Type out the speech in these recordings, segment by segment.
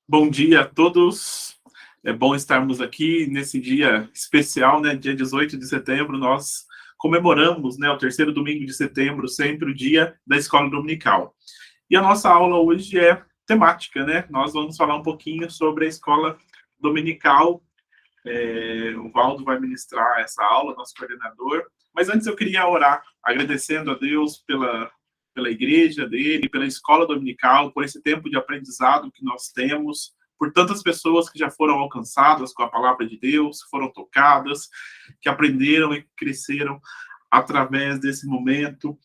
Bom dia a todos. É bom estarmos aqui nesse dia especial, né? Dia 18 de setembro, nós comemoramos, né, o terceiro domingo de setembro, sempre o dia da escola dominical. E a nossa aula hoje é temática, né? Nós vamos falar um pouquinho sobre a escola dominical. O Valdo vai ministrar essa aula, nosso coordenador. Mas antes eu queria orar, agradecendo a Deus pela igreja dele, pela escola dominical, por esse tempo de aprendizado que nós temos, por tantas pessoas que já foram alcançadas com a palavra de Deus, foram tocadas, que aprenderam e cresceram através desse momento.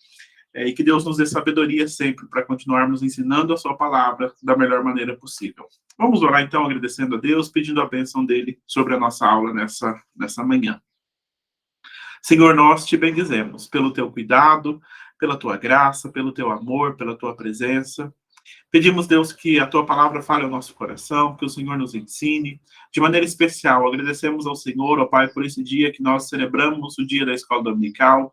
E que Deus nos dê sabedoria sempre para continuarmos ensinando a sua palavra da melhor maneira possível. Vamos orar então, agradecendo a Deus, pedindo a bênção dele sobre a nossa aula nessa manhã. Senhor, nós te bendizemos pelo teu cuidado, pela tua graça, pelo teu amor, pela tua presença. Pedimos, Deus, que a tua palavra fale ao nosso coração, que o Senhor nos ensine. De maneira especial, agradecemos ao Senhor, ó Pai, por esse dia que nós celebramos, o dia da escola dominical.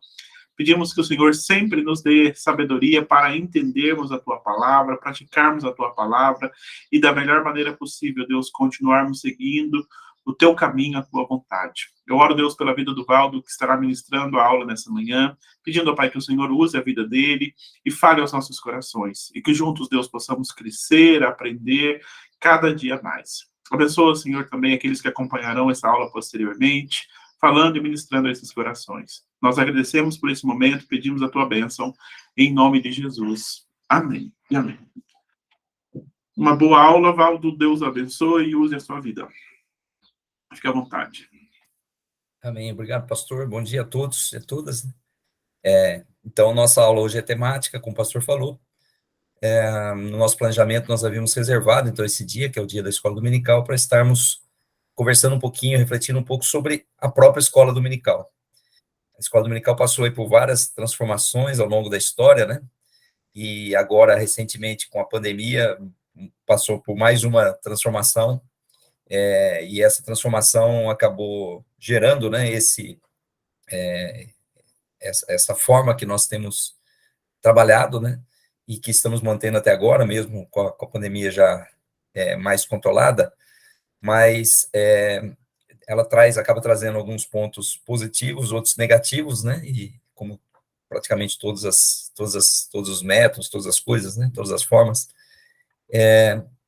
Pedimos que o Senhor sempre nos dê sabedoria para entendermos a tua palavra, praticarmos a tua palavra e da melhor maneira possível, Deus, continuarmos seguindo o teu caminho, a tua vontade. Eu oro, Deus, pela vida do Valdo, que estará ministrando a aula nessa manhã, pedindo ao Pai que o Senhor use a vida dele e fale aos nossos corações. E que juntos, Deus, possamos crescer, aprender cada dia mais. Abençoa, Senhor, também aqueles que acompanharão essa aula posteriormente, falando e ministrando a esses corações. Nós agradecemos por esse momento, pedimos a tua bênção, em nome de Jesus. Amém e amém. Uma boa aula, Valdo. Deus abençoe e use a sua vida. Fique à vontade. Amém. Obrigado, pastor. Bom dia a todos e a todas. Então, nossa aula hoje é temática, como o pastor falou. No nosso planejamento, nós havíamos reservado, então, esse dia, que é o dia da escola dominical, para estarmos conversando um pouquinho, refletindo um pouco sobre a própria escola dominical. A escola dominical passou aí por várias transformações ao longo da história, né? E agora, recentemente, com a pandemia, passou por mais uma transformação, e essa transformação acabou gerando, né, essa forma que nós temos trabalhado, né, e que estamos mantendo até agora, mesmo com a pandemia já mais controlada, mas ela acaba trazendo alguns pontos positivos, outros negativos, né, e como praticamente todos os métodos, todas as coisas, né, todas as formas,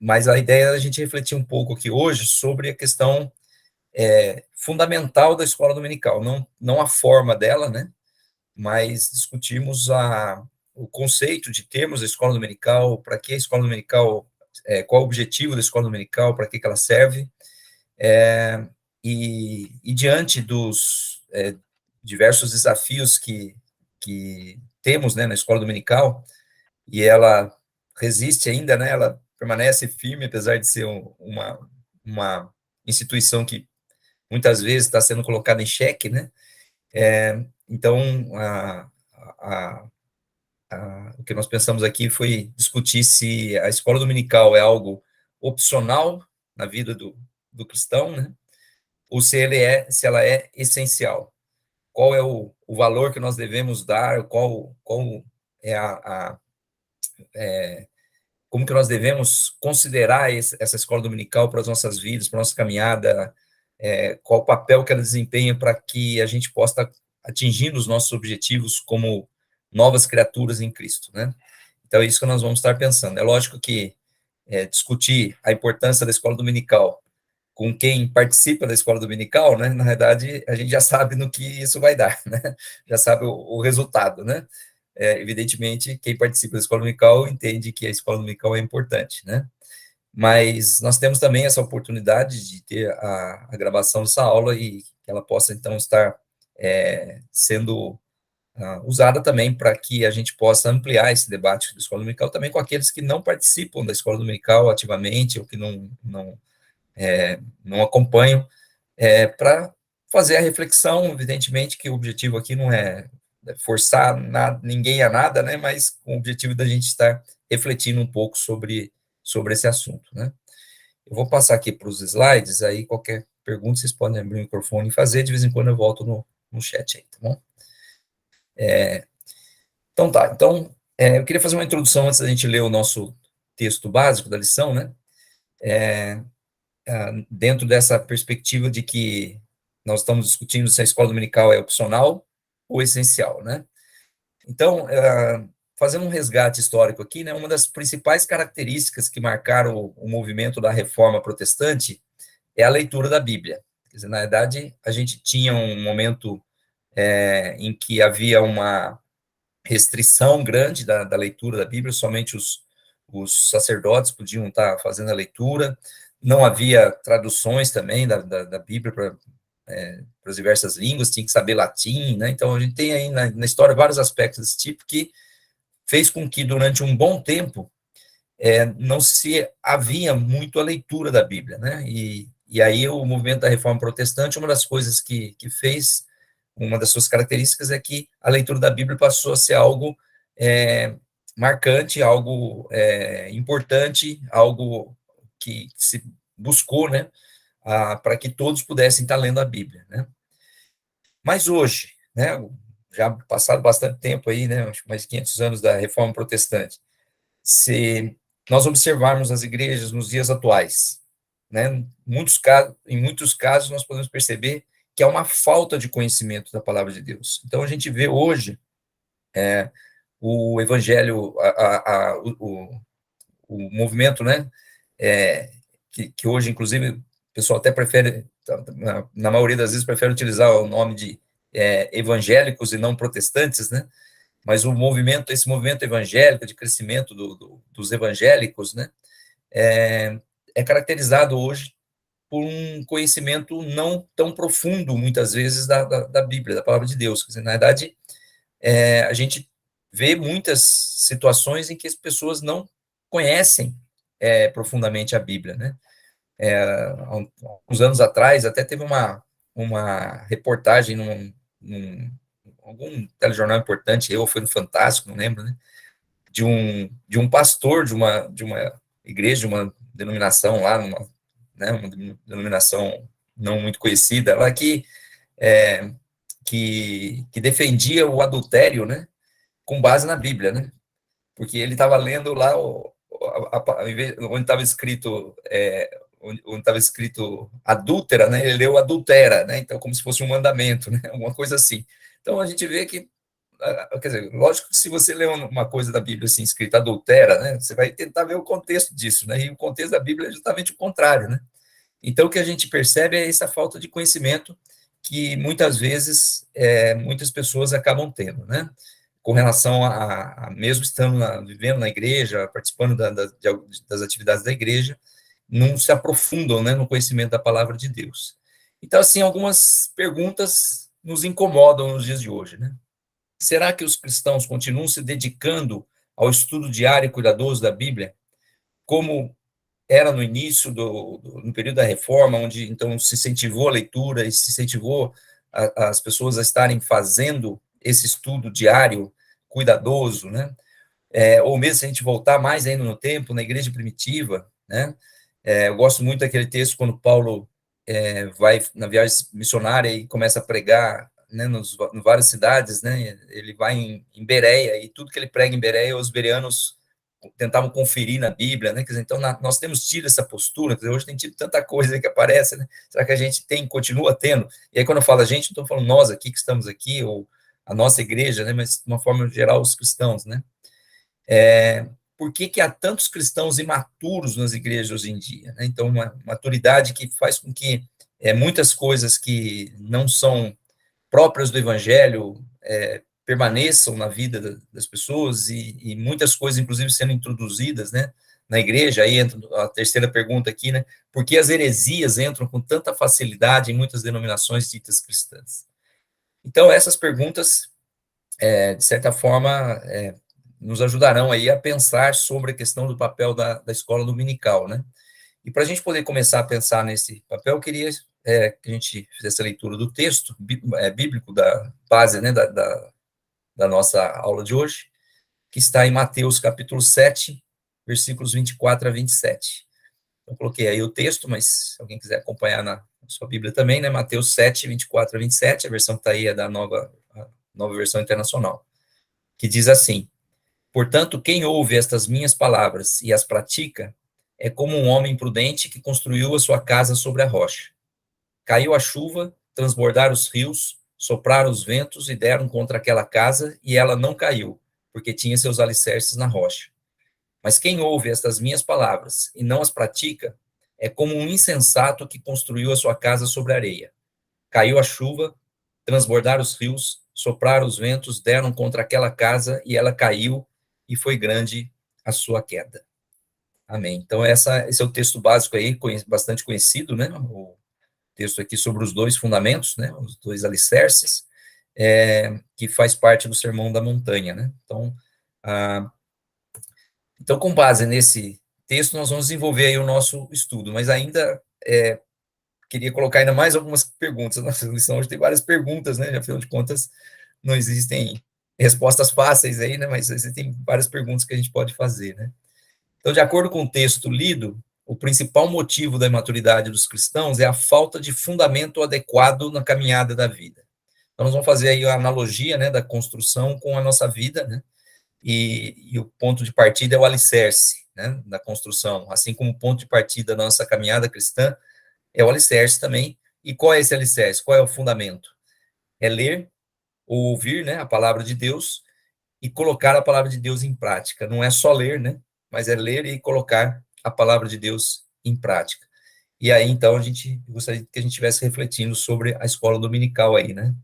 mas a ideia é a gente refletir um pouco aqui hoje sobre a questão fundamental da escola dominical, não a forma dela, né, mas discutimos o conceito de termos a escola dominical, para que a escola dominical, qual o objetivo da escola dominical, para que ela serve, e diante dos diversos desafios que temos, né, na escola dominical, e ela resiste ainda, né, ela permanece firme, apesar de ser uma instituição que muitas vezes está sendo colocada em xeque, né? Então, o que nós pensamos aqui foi discutir se a escola dominical é algo opcional na vida do cristão, né? Ou se ela é essencial. Qual é o valor que nós devemos dar, qual é como que nós devemos considerar essa escola dominical para as nossas vidas, para a nossa caminhada, qual o papel que ela desempenha para que a gente possa estar atingindo os nossos objetivos como novas criaturas em Cristo, né? Então, é isso que nós vamos estar pensando. É lógico que discutir a importância da escola dominical com quem participa da escola dominical, né? Na verdade, a gente já sabe no que isso vai dar, né? Já sabe o resultado, né? Evidentemente, quem participa da escola dominical entende que a escola dominical é importante, né? Mas nós temos também essa oportunidade de ter a gravação dessa aula e que ela possa, então, estar sendo usada também para que a gente possa ampliar esse debate da escola dominical também com aqueles que não participam da escola dominical ativamente ou que não acompanham, para fazer a reflexão. Evidentemente que o objetivo aqui não é forçar ninguém a nada, né, mas com o objetivo da gente estar refletindo um pouco sobre esse assunto, né. Eu vou passar aqui para os slides, aí qualquer pergunta vocês podem abrir o microfone e fazer, de vez em quando eu volto no chat aí, tá bom? Então tá, eu queria fazer uma introdução antes da gente ler o nosso texto básico da lição, né. dentro dessa perspectiva de que nós estamos discutindo se a escola dominical é opcional ou essencial, né? Então, fazendo um resgate histórico aqui, né, uma das principais características que marcaram o movimento da Reforma Protestante é a leitura da Bíblia. Quer dizer, na verdade, a gente tinha um momento em que havia uma restrição grande da leitura da Bíblia, somente os sacerdotes podiam estar fazendo a leitura, não havia traduções também da Bíblia para as diversas línguas, tinha que saber latim, né? Então, a gente tem aí na história vários aspectos desse tipo que fez com que, durante um bom tempo, não se havia muito a leitura da Bíblia, né? E aí o movimento da Reforma Protestante, uma das coisas que fez, uma das suas características é que a leitura da Bíblia passou a ser algo marcante, algo importante, algo que se buscou, né, para que todos pudessem estar lendo a Bíblia, né? Mas hoje, né, já passado bastante tempo aí, né, acho que mais de 500 anos da Reforma Protestante, se nós observarmos as igrejas nos dias atuais, né, em muitos casos nós podemos perceber que há uma falta de conhecimento da palavra de Deus. Então a gente vê hoje o evangelho, o movimento, né, que hoje, inclusive, o pessoal até prefere, na maioria das vezes, prefere utilizar o nome de evangélicos e não protestantes, né, mas esse movimento evangélico, de crescimento dos evangélicos, né, é caracterizado hoje por um conhecimento não tão profundo, muitas vezes, da Bíblia, da palavra de Deus. Quer dizer, na verdade, a gente vê muitas situações em que as pessoas não conhecem profundamente a Bíblia, né? Há uns anos atrás, até teve uma reportagem algum telejornal importante, foi no Fantástico, não lembro, né? De um pastor de uma igreja, de uma denominação lá, né, uma denominação não muito conhecida, lá que defendia o adultério, né, com base na Bíblia, né? Porque ele estava lendo lá onde estava escrito onde estava escrito adúltera, né? Ele leu adultera, né? Então, como se fosse um mandamento, né? Alguma coisa assim. Então, a gente vê que, quer dizer, lógico que se você lê uma coisa da Bíblia assim, escrita adultera, né? Você vai tentar ver o contexto disso, né? E o contexto da Bíblia é justamente o contrário, né? Então, o que a gente percebe é essa falta de conhecimento que, muitas vezes, muitas pessoas acabam tendo, né? Com relação a mesmo estando vivendo na igreja, participando das atividades da igreja, não se aprofundam, né, no conhecimento da palavra de Deus. Então, assim, algumas perguntas nos incomodam nos dias de hoje, né? Será que os cristãos continuam se dedicando ao estudo diário e cuidadoso da Bíblia, como era no início, no período da Reforma, onde, então, se incentivou a leitura e se incentivou as pessoas a estarem fazendo esse estudo diário, cuidadoso, né? Ou mesmo se a gente voltar mais ainda no tempo, na igreja primitiva, né? Eu gosto muito daquele texto quando Paulo vai na viagem missionária e começa a pregar, né, em várias cidades, né? Ele vai em Bereia e tudo que ele prega em Bereia, os bereanos tentavam conferir na Bíblia, né? Quer dizer, então nós temos tido essa postura, quer dizer, hoje tem tido tanta coisa que aparece, né? Será que a gente continua tendo? E aí quando eu falo a gente, não estou falando nós aqui que estamos aqui, ou a nossa igreja, né? Mas de uma forma geral os cristãos, né? Por que há tantos cristãos imaturos nas igrejas hoje em dia, né? Então, uma maturidade que faz com que muitas coisas que não são próprias do evangelho permaneçam na vida das pessoas e muitas coisas, inclusive, sendo introduzidas, né, na igreja. Aí entra a terceira pergunta aqui, né? Por que as heresias entram com tanta facilidade em muitas denominações ditas cristãs? Então, essas perguntas, de certa forma, nos ajudarão aí a pensar sobre a questão do papel da escola dominical, né? E para a gente poder começar a pensar nesse papel, eu queria que a gente fizesse a leitura do texto bíblico da base, né, da nossa aula de hoje, que está em Mateus capítulo 7, versículos 24 a 27. Eu coloquei aí o texto, mas se alguém quiser acompanhar na sua Bíblia também, né, Mateus 7, 24 a 27, a versão que está aí é da nova versão internacional, que diz assim: portanto, quem ouve estas minhas palavras e as pratica é como um homem prudente que construiu a sua casa sobre a rocha. Caiu a chuva, transbordaram os rios, sopraram os ventos e deram contra aquela casa, e ela não caiu, porque tinha seus alicerces na rocha. Mas quem ouve estas minhas palavras e não as pratica, é como um insensato que construiu a sua casa sobre a areia. Caiu a chuva, transbordaram os rios, sopraram os ventos, deram contra aquela casa, e ela caiu, e foi grande a sua queda. Amém. Então, esse é o texto básico aí, bastante conhecido, né? O texto aqui sobre os dois fundamentos, né? Os dois alicerces, que faz parte do Sermão da Montanha, né? Então, com base nesse texto, nós vamos desenvolver aí o nosso estudo, mas ainda queria colocar ainda mais algumas perguntas. Nossa lição hoje tem várias perguntas, né? Afinal de contas, não existem respostas fáceis aí, né? Mas existem várias perguntas que a gente pode fazer, né? Então, de acordo com o texto lido, o principal motivo da imaturidade dos cristãos é a falta de fundamento adequado na caminhada da vida. Então, nós vamos fazer aí a analogia, né, da construção com a nossa vida, né? E o ponto de partida é o alicerce, né, da construção, assim como o ponto de partida da nossa caminhada cristã é o alicerce também. E qual é esse alicerce? Qual é o fundamento? É ler ou ouvir, né, a palavra de Deus e colocar a palavra de Deus em prática. Não é só ler, né, mas é ler e colocar a palavra de Deus em prática. E aí, então, eu gostaria que a gente estivesse refletindo sobre a escola dominical aí, né?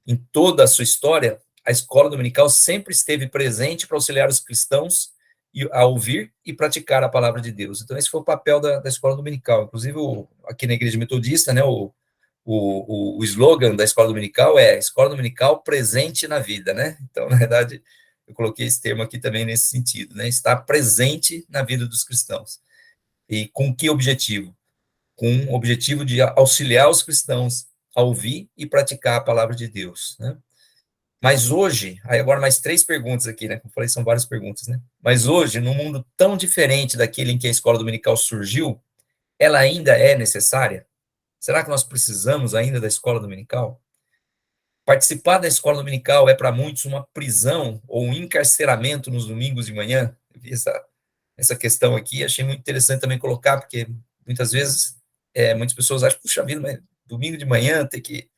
Em toda a sua história, a escola dominical sempre esteve presente para auxiliar os cristãos a ouvir e praticar a palavra de Deus. Então, esse foi o papel da escola dominical. Inclusive, aqui na Igreja Metodista, né, o slogan da escola dominical é Escola Dominical presente na vida, né? Então, na verdade, eu coloquei esse termo aqui também nesse sentido, né? Estar presente na vida dos cristãos. E com que objetivo? Com o objetivo de auxiliar os cristãos a ouvir e praticar a palavra de Deus, né? Mas hoje, aí agora mais 3 perguntas aqui, né? Como eu falei, são várias perguntas, né? Mas hoje, num mundo tão diferente daquele em que a escola dominical surgiu, ela ainda é necessária? Será que nós precisamos ainda da escola dominical? Participar da escola dominical é para muitos uma prisão ou um encarceramento nos domingos de manhã? Eu vi essa questão aqui, achei muito interessante também colocar, porque muitas vezes muitas pessoas acham, puxa vida, mas domingo de manhã ter que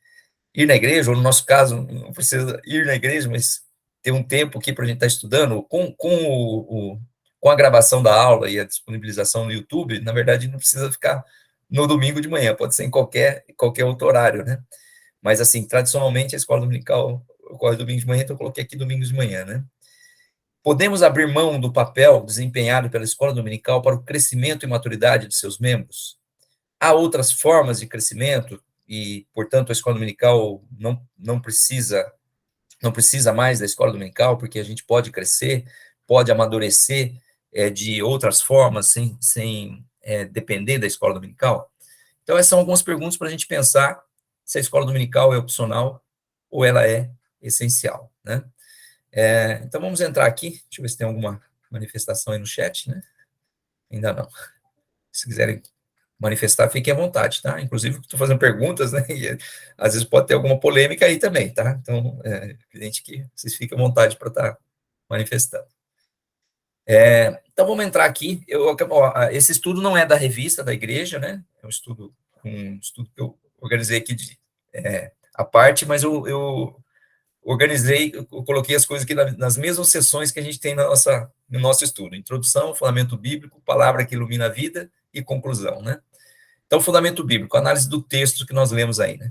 ir na igreja, ou no nosso caso, não precisa ir na igreja, mas ter um tempo aqui para a gente estar estudando, com a gravação da aula e a disponibilização no YouTube, na verdade, não precisa ficar no domingo de manhã, pode ser em qualquer outro horário, né? Mas, assim, tradicionalmente, a escola dominical ocorre domingo de manhã, então eu coloquei aqui domingos de manhã, né? Podemos abrir mão do papel desempenhado pela escola dominical para o crescimento e maturidade de seus membros? Há outras formas de crescimento e, portanto, a escola dominical não precisa mais da escola dominical, porque a gente pode crescer, pode amadurecer de outras formas, sem depender da escola dominical? Então, essas são algumas perguntas para a gente pensar se a escola dominical é opcional ou ela é essencial, né? Então, vamos entrar aqui. Deixa eu ver se tem alguma manifestação aí no chat, né? Ainda não. Se quiserem manifestar, fiquem à vontade, tá? Inclusive, estou fazendo perguntas, né? E às vezes pode ter alguma polêmica aí também, tá? Então, é evidente que vocês fiquem à vontade para estar manifestando. Então, vamos entrar aqui. Esse estudo não é da revista da igreja, né? É um estudo que eu organizei aqui à parte, mas eu organizei, eu coloquei as coisas aqui nas mesmas sessões que a gente tem no nosso estudo. Introdução, fundamento bíblico, palavra que ilumina a vida e conclusão, né? Então, fundamento bíblico, análise do texto que nós lemos aí, né?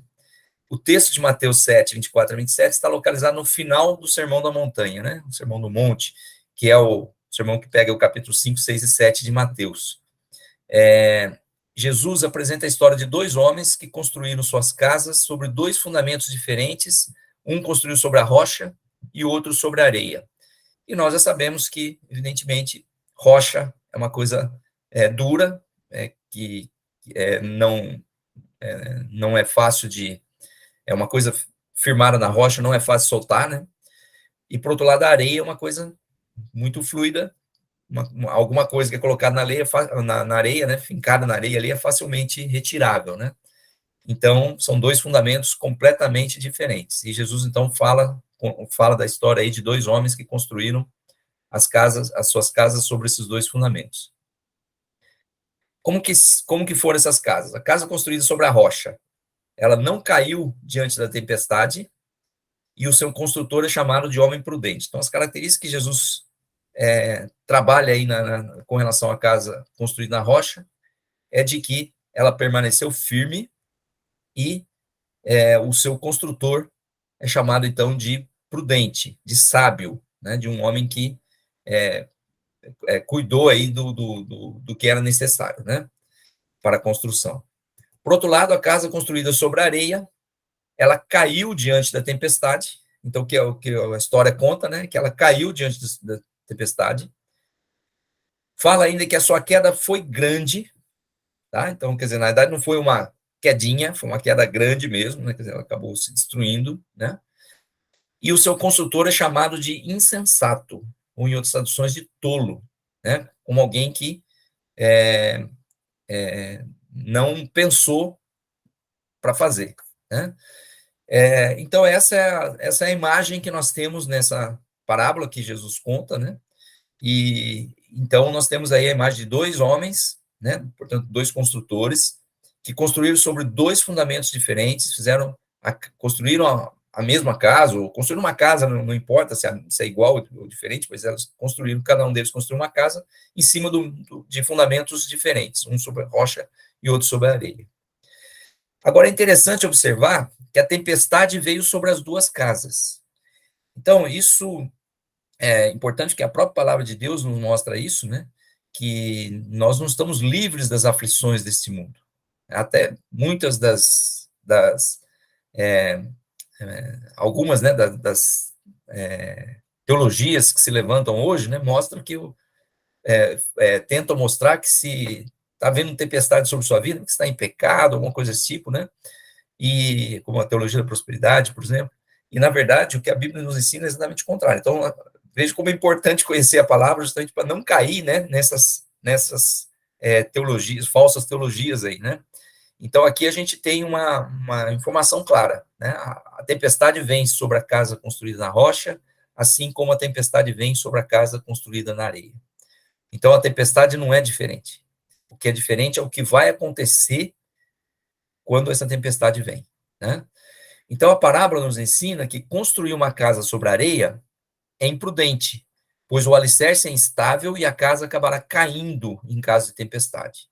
O texto de Mateus 7, 24 a 27 está localizado no final do Sermão da Montanha, né? O Sermão do Monte, que é o sermão que pega o capítulo 5, 6 e 7 de Mateus. Jesus apresenta a história de 2 homens que construíram suas casas sobre 2 fundamentos diferentes. Um construiu sobre a rocha e o outro sobre a areia. E nós já sabemos que, evidentemente, rocha é uma coisa dura, que não é fácil é uma coisa firmada na rocha, não é fácil soltar, né? E, por outro lado, a areia é uma coisa muito fluida, alguma coisa que é colocada na areia, né? Fincada na areia ali, é facilmente retirável, né? Então, são 2 fundamentos completamente diferentes. E Jesus, então, fala da história aí de 2 homens que construíram as suas casas sobre esses 2 fundamentos. como que foram essas casas? A casa construída sobre a rocha, ela não caiu diante da tempestade, e o seu construtor é chamado de homem prudente. Então, as características que Jesus trabalha aí com relação à casa construída na rocha é de que ela permaneceu firme e o seu construtor é chamado, então, de prudente, de sábio, né, de um homem que cuidou aí do que era necessário, né, para a construção. Por outro lado, a casa construída sobre areia, ela caiu diante da tempestade, então o que a história conta, né, que ela caiu diante da tempestade. Fala ainda que a sua queda foi grande, tá? Então, quer dizer, na verdade não foi uma quedinha, foi uma queda grande mesmo, né? Quer dizer, ela acabou se destruindo, né? E o seu construtor é chamado de insensato, ou em outras traduções de tolo, né? Como alguém que não pensou para fazer, né? Então, essa é a imagem que nós temos nessa parábola que Jesus conta, né? E então nós temos aí a imagem de dois homens, né? Portanto, dois construtores que construíram sobre dois fundamentos diferentes, construíram a mesma casa, ou construíram uma casa, não importa se é igual ou diferente, pois elas construíram, cada um deles construiu uma casa em cima de fundamentos diferentes, um sobre a rocha e outro sobre a areia. Agora é interessante observar que a tempestade veio sobre as duas casas. Então, isso é importante, que a própria palavra de Deus nos mostra isso, né? Que nós não estamos livres das aflições deste mundo. Até muitas algumas, né, das teologias que se levantam hoje, né, mostram que tentam mostrar que se está havendo tempestade sobre sua vida, que está em pecado, alguma coisa desse tipo, né? E como a teologia da prosperidade, por exemplo. E na verdade o que a Bíblia nos ensina é exatamente o contrário. Então veja como é importante conhecer a palavra justamente para não cair, né, nessas teologias, falsas teologias aí, né? Então, aqui a gente tem uma informação clara, né? A tempestade vem sobre a casa construída na rocha, assim como a tempestade vem sobre a casa construída na areia. Então, a tempestade não é diferente. O que é diferente é o que vai acontecer quando essa tempestade vem, né? Então, a parábola nos ensina que construir uma casa sobre areia é imprudente, pois o alicerce é instável e a casa acabará caindo em caso de tempestade.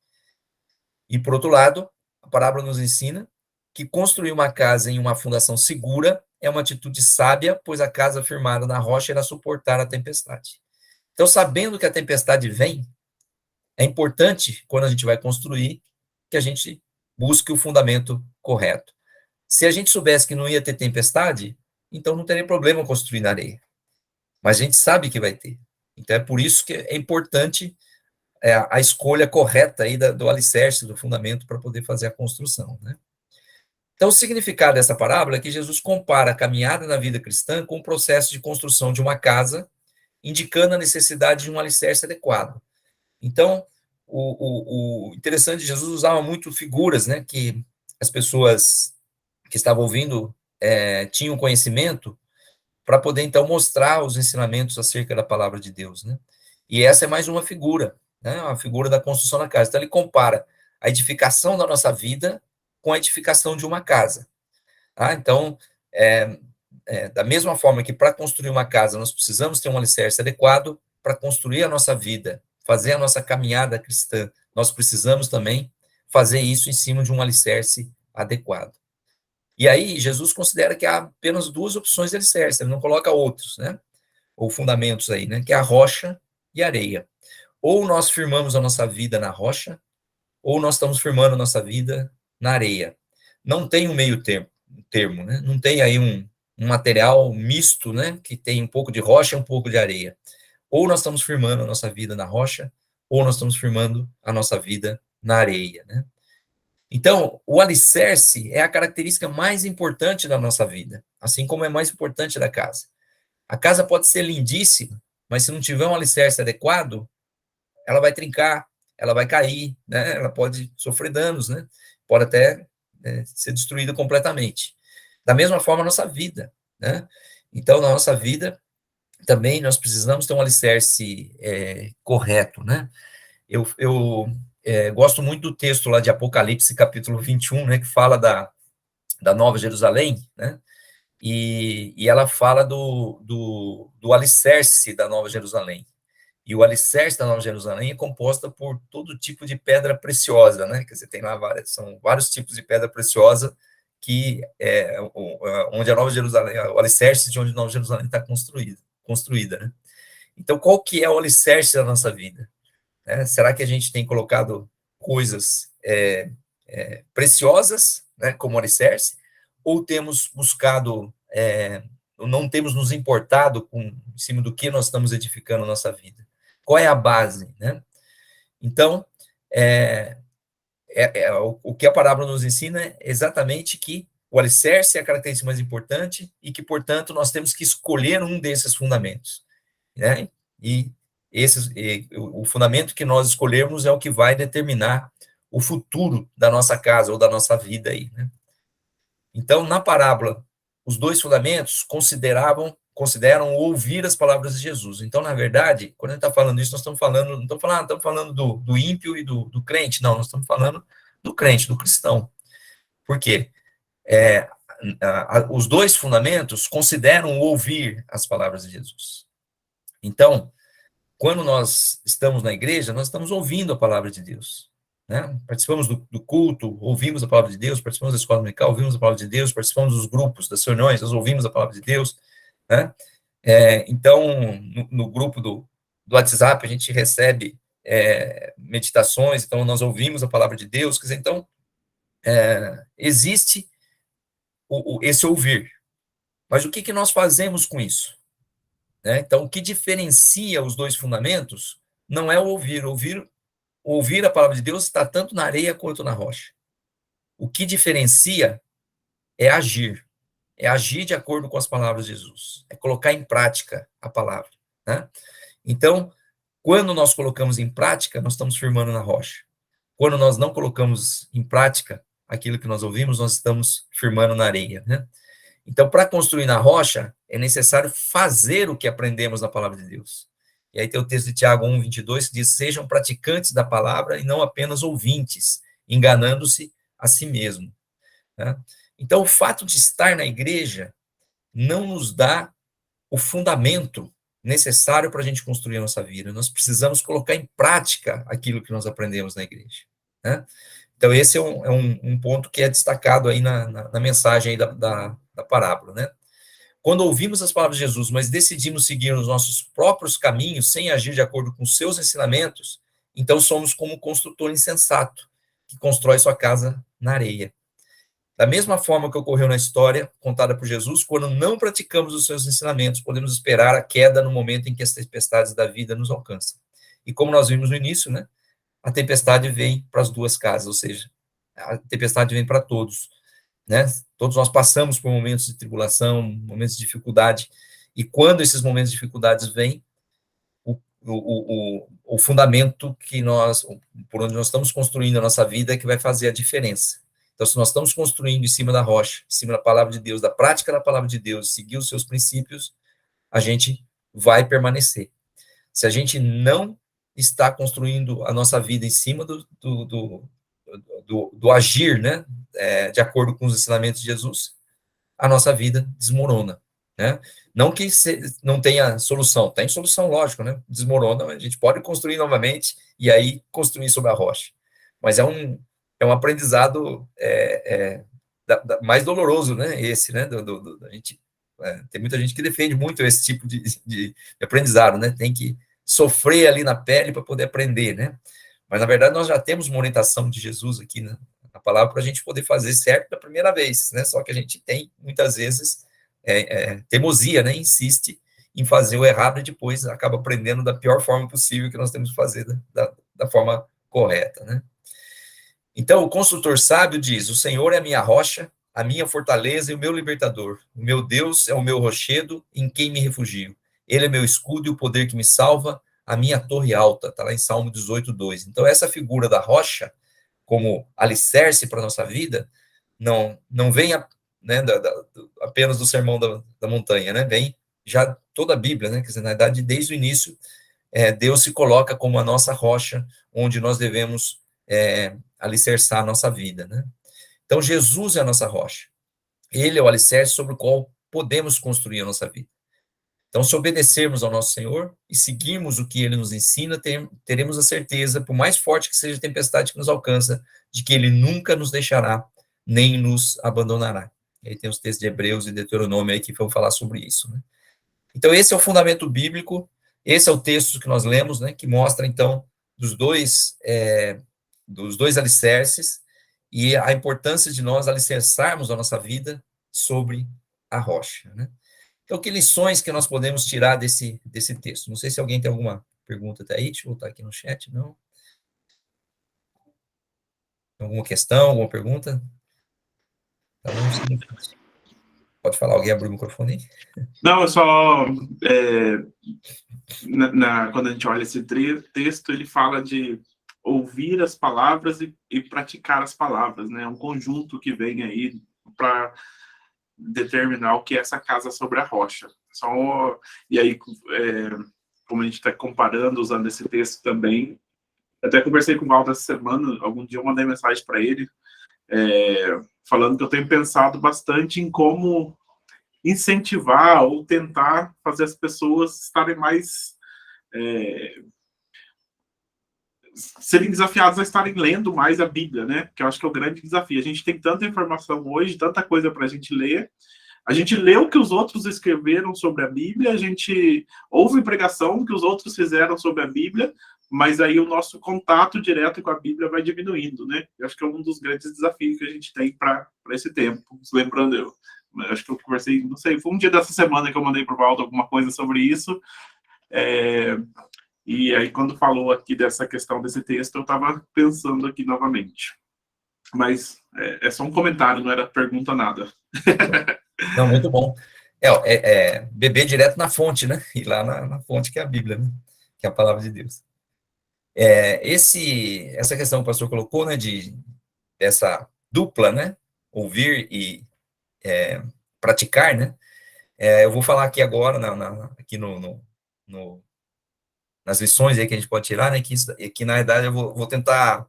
E, por outro lado, a parábola nos ensina que construir uma casa em uma fundação segura é uma atitude sábia, pois a casa firmada na rocha irá suportar a tempestade. Então, sabendo que a tempestade vem, é importante, quando a gente vai construir, que a gente busque o fundamento correto. Se a gente soubesse que não ia ter tempestade, então não teria problema construir na areia. Mas a gente sabe que vai ter. Então, é por isso que é importante a escolha correta aí do alicerce, do fundamento, para poder fazer a construção, né? Então, o significado dessa parábola é que Jesus compara a caminhada na vida cristã com o processo de construção de uma casa, indicando a necessidade de um alicerce adequado. Então, o interessante, Jesus usava muito figuras, né, que as pessoas que estavam ouvindo tinham conhecimento, para poder, então, mostrar os ensinamentos acerca da palavra de Deus, né? E essa é mais uma figura, né? A figura da construção da casa. Então, ele compara a edificação da nossa vida com a edificação de uma casa. Tá? Então, da mesma forma que para construir uma casa nós precisamos ter um alicerce adequado, para construir a nossa vida, fazer a nossa caminhada cristã, nós precisamos também fazer isso em cima de um alicerce adequado. E aí, Jesus considera que há apenas duas opções de alicerce, ele não coloca outros, né? Ou fundamentos aí, né? Que é a rocha e a areia. Ou nós firmamos a nossa vida na rocha, ou nós estamos firmando a nossa vida na areia. Não tem um meio termo, né? Não tem aí um material misto, né? Que tem um pouco de rocha e um pouco de areia. Ou nós estamos firmando a nossa vida na rocha, ou nós estamos firmando a nossa vida na areia, né? Então, o alicerce é a característica mais importante da nossa vida, assim como é mais importante da casa. A casa pode ser lindíssima, mas se não tiver um alicerce adequado, ela vai trincar, ela vai cair, né? Ela pode sofrer danos, né? Pode até ser destruída completamente. Da mesma forma, a nossa vida, né? Então, na nossa vida, também nós precisamos ter um alicerce correto, né? Eu gosto muito do texto lá de Apocalipse, capítulo 21, né, que fala da Nova Jerusalém, né, e ela fala do alicerce da Nova Jerusalém. E o alicerce da Nova Jerusalém é composta por todo tipo de pedra preciosa, né? Quer dizer, tem lá são vários tipos de pedra preciosa que onde a Nova Jerusalém, o alicerce de onde a Nova Jerusalém está construída, né? Então, qual que é o alicerce da nossa vida? Né? Será que a gente tem colocado coisas preciosas, né, como alicerce, ou temos buscado, não temos nos importado em cima do que nós estamos edificando a nossa vida? Qual é a base, né? Então, o que a parábola nos ensina é exatamente que o alicerce é a característica mais importante e que, portanto, nós temos que escolher um desses fundamentos, né? E o fundamento que nós escolhermos é o que vai determinar o futuro da nossa casa ou da nossa vida aí, né? Então, na parábola, os dois fundamentos consideram ouvir as palavras de Jesus. Então, na verdade, quando a gente está falando isso, nós estamos falando, não estamos falando do ímpio e do crente, não, nós estamos falando do crente, do cristão. Por quê? Os dois fundamentos consideram ouvir as palavras de Jesus. Então, quando nós estamos na igreja, nós estamos ouvindo a palavra de Deus, né? Participamos do culto, ouvimos a palavra de Deus, participamos da escola dominical, ouvimos a palavra de Deus, participamos dos grupos, das reuniões, nós ouvimos a palavra de Deus, né? Então, no grupo do WhatsApp, a gente recebe meditações, então nós ouvimos a palavra de Deus, quer dizer, então, existe esse ouvir. Mas o que nós fazemos com isso? Né? Então, o que diferencia os dois fundamentos não é o ouvir. Ouvir a palavra de Deus está tanto na areia quanto na rocha. O que diferencia é agir. É agir de acordo com as palavras de Jesus. É colocar em prática a palavra. Né? Então, quando nós colocamos em prática, nós estamos firmando na rocha. Quando nós não colocamos em prática aquilo que nós ouvimos, nós estamos firmando na areia. Né? Então, para construir na rocha, é necessário fazer o que aprendemos na palavra de Deus. E aí tem o texto de Tiago 1:22 que diz: sejam praticantes da palavra e não apenas ouvintes, enganando-se a si mesmo. Né? Então, o fato de estar na igreja não nos dá o fundamento necessário para a gente construir a nossa vida. Nós precisamos colocar em prática aquilo que nós aprendemos na igreja. Né? Então, esse é um ponto que é destacado aí na mensagem aí da parábola, né? Quando ouvimos as palavras de Jesus, mas decidimos seguir os nossos próprios caminhos, sem agir de acordo com seus ensinamentos, então somos como um construtor insensato, que constrói sua casa na areia. Da mesma forma que ocorreu na história contada por Jesus, quando não praticamos os seus ensinamentos, podemos esperar a queda no momento em que as tempestades da vida nos alcançam. E como nós vimos no início, né, a tempestade vem para as duas casas, ou seja, a tempestade vem para todos. Né? Todos nós passamos por momentos de tribulação, momentos de dificuldade, e quando esses momentos de dificuldades vêm, o fundamento por onde nós estamos construindo a nossa vida é que vai fazer a diferença. Então, se nós estamos construindo em cima da rocha, em cima da palavra de Deus, da prática da palavra de Deus, seguir os seus princípios, a gente vai permanecer. Se a gente não está construindo a nossa vida em cima do agir, né, de acordo com os ensinamentos de Jesus, a nossa vida desmorona, né? Não que não tenha solução, tem solução, lógico, né? Desmorona, a gente pode construir novamente e aí construir sobre a rocha. Mas é um aprendizado mais doloroso, né? Esse, né? A gente, tem muita gente que defende muito esse tipo de aprendizado, né? Tem que sofrer ali na pele para poder aprender, né? Mas, na verdade, nós já temos uma orientação de Jesus aqui na palavra para a gente poder fazer certo da primeira vez, né? Só que a gente tem, muitas vezes, teimosia, né? Insiste em fazer o errado e depois acaba aprendendo da pior forma possível que nós temos que fazer da forma correta, né? Então, o construtor sábio diz: o Senhor é a minha rocha, a minha fortaleza e o meu libertador. O meu Deus é o meu rochedo, em quem me refugio. Ele é meu escudo e o poder que me salva, a minha torre alta. Está lá em Salmo 18:2. Então, essa figura da rocha, como alicerce para a nossa vida, não vem apenas do Sermão da Montanha, né? Vem já toda a Bíblia, né? Quer dizer, na verdade, desde o início, Deus se coloca como a nossa rocha, onde nós devemos alicerçar a nossa vida, né? Então, Jesus é a nossa rocha. Ele é o alicerce sobre o qual podemos construir a nossa vida. Então, se obedecermos ao nosso Senhor e seguirmos o que Ele nos ensina, teremos a certeza, por mais forte que seja a tempestade que nos alcança, de que Ele nunca nos deixará, nem nos abandonará. E aí tem os textos de Hebreus e Deuteronômio aí que vão falar sobre isso, né? Então, esse é o fundamento bíblico, esse é o texto que nós lemos, né, que mostra, então, dos dois alicerces e a importância de nós alicerçarmos a nossa vida sobre a rocha, né? Então, que lições que nós podemos tirar desse texto? Não sei se alguém tem alguma pergunta até aí, deixa eu voltar aqui no chat, não? Alguma questão, alguma pergunta? Tá bom? Pode falar, alguém abriu o microfone aí? Não, é só... quando a gente olha esse texto, ele fala de ouvir as palavras e praticar as palavras, né? É um conjunto que vem aí para determinar o que é essa casa sobre a rocha. E aí, como a gente está comparando, usando esse texto também, até conversei com o Valdo essa semana, algum dia eu mandei mensagem para ele, falando que eu tenho pensado bastante em como incentivar ou tentar fazer as pessoas estarem mais... serem desafiados a estarem lendo mais a Bíblia, né? Que eu acho que é o grande desafio. A gente tem tanta informação hoje, tanta coisa para a gente ler. A gente lê o que os outros escreveram sobre a Bíblia, a gente ouve pregação que os outros fizeram sobre a Bíblia, mas aí o nosso contato direto com a Bíblia vai diminuindo, né? Eu acho que é um dos grandes desafios que a gente tem para esse tempo. Lembrando, eu acho que eu conversei, não sei, foi um dia dessa semana que eu mandei para o Valdo alguma coisa sobre isso. E aí, quando falou aqui dessa questão desse texto, eu estava pensando aqui novamente. Mas é só um comentário, não era pergunta nada. Não, muito bom. Beber direto na fonte, né? Ir lá na fonte que é a Bíblia, né? Que é a palavra de Deus. Essa questão que o pastor colocou, né, dessa dupla, né? Ouvir e praticar, né? Eu vou falar aqui agora, aqui nas lições aí que a gente pode tirar, né? Que na verdade eu vou tentar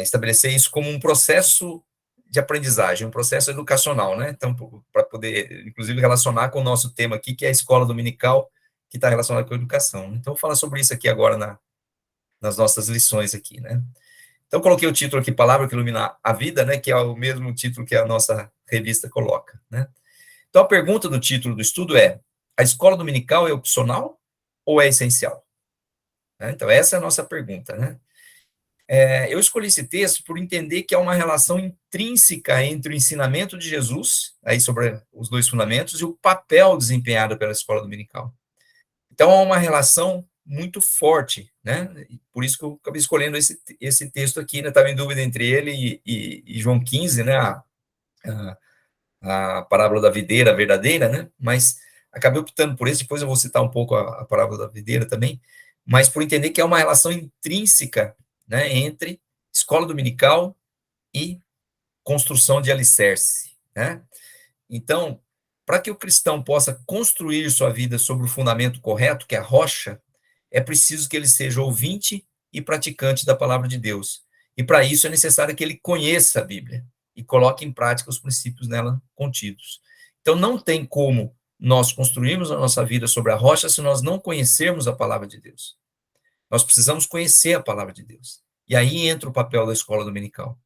estabelecer isso como um processo de aprendizagem, um processo educacional, né? Então, para poder, inclusive, relacionar com o nosso tema aqui, que é a escola dominical, que está relacionada com a educação. Então, vou falar sobre isso aqui agora nas nossas lições aqui, né? Então, coloquei o título aqui, Palavra que Ilumina a Vida, né? Que é o mesmo título que a nossa revista coloca, né? Então, a pergunta do título do estudo é: a escola dominical é opcional ou é essencial? Então, essa é a nossa pergunta, né? Eu escolhi esse texto por entender que há uma relação intrínseca entre o ensinamento de Jesus, aí sobre os dois fundamentos, e o papel desempenhado pela escola dominical. Então, há uma relação muito forte, né? Por isso que eu acabei escolhendo esse texto aqui, né? Estava em dúvida entre ele e João 15, né? A parábola da videira verdadeira, né? Mas acabei optando por esse, depois eu vou citar um pouco a parábola da videira também, mas por entender que há uma relação intrínseca, né, entre escola dominical e construção de alicerce, né? Então, para que o cristão possa construir sua vida sobre o fundamento correto, que é a rocha, é preciso que ele seja ouvinte e praticante da palavra de Deus. E para isso é necessário que ele conheça a Bíblia e coloque em prática os princípios nela contidos. Então, não tem como nós construirmos a nossa vida sobre a rocha se nós não conhecermos a palavra de Deus. Nós precisamos conhecer a palavra de Deus. E aí entra o papel da escola dominical.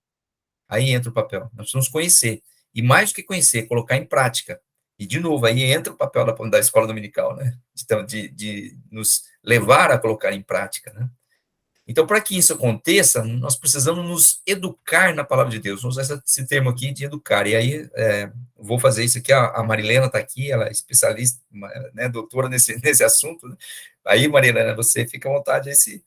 Aí entra o papel. Nós precisamos conhecer. E mais do que conhecer, colocar em prática. E, de novo, aí entra o papel da escola dominical, né? Então, de nos levar a colocar em prática, né? Então, para que isso aconteça, nós precisamos nos educar na palavra de Deus. Vamos usar esse termo aqui de educar. E aí, vou fazer isso aqui. A Marilena está aqui, ela é especialista, né, doutora nesse assunto. Né? Aí, Marilena, você fica à vontade aí se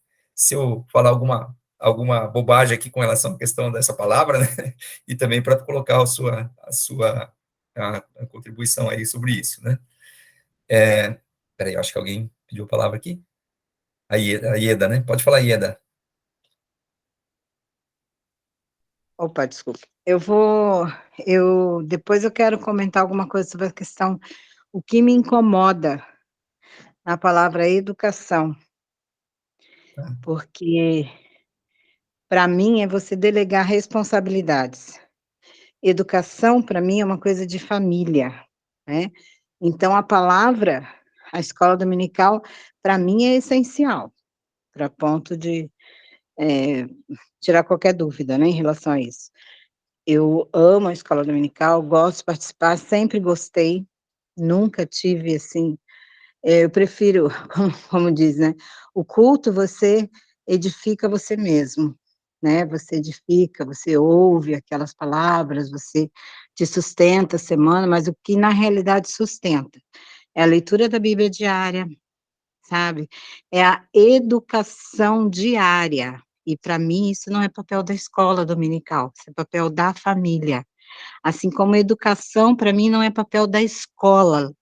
eu falar alguma bobagem aqui com relação à questão dessa palavra, né? E também para colocar a contribuição aí sobre isso, né? Peraí, eu acho que alguém pediu a palavra aqui. A Ieda, né? Pode falar, Ieda. Opa, desculpa. Depois eu quero comentar alguma coisa sobre a questão, o que me incomoda na palavra educação, porque para mim, é você delegar responsabilidades. Educação, para mim, é uma coisa de família, né. Então a escola dominical, para mim, é essencial, para ponto de, eh, tirar qualquer dúvida, né, em relação a isso. Eu amo a escola dominical, gosto de participar, sempre gostei, nunca tive, assim, eu prefiro, como diz, né, o culto você edifica você mesmo, né, você edifica, você ouve aquelas palavras, você te sustenta a semana, mas o que na realidade sustenta é a leitura da Bíblia diária, sabe, é a educação diária, e para mim isso não é papel da escola dominical, isso é papel da família, assim como a educação para mim não é papel da escola,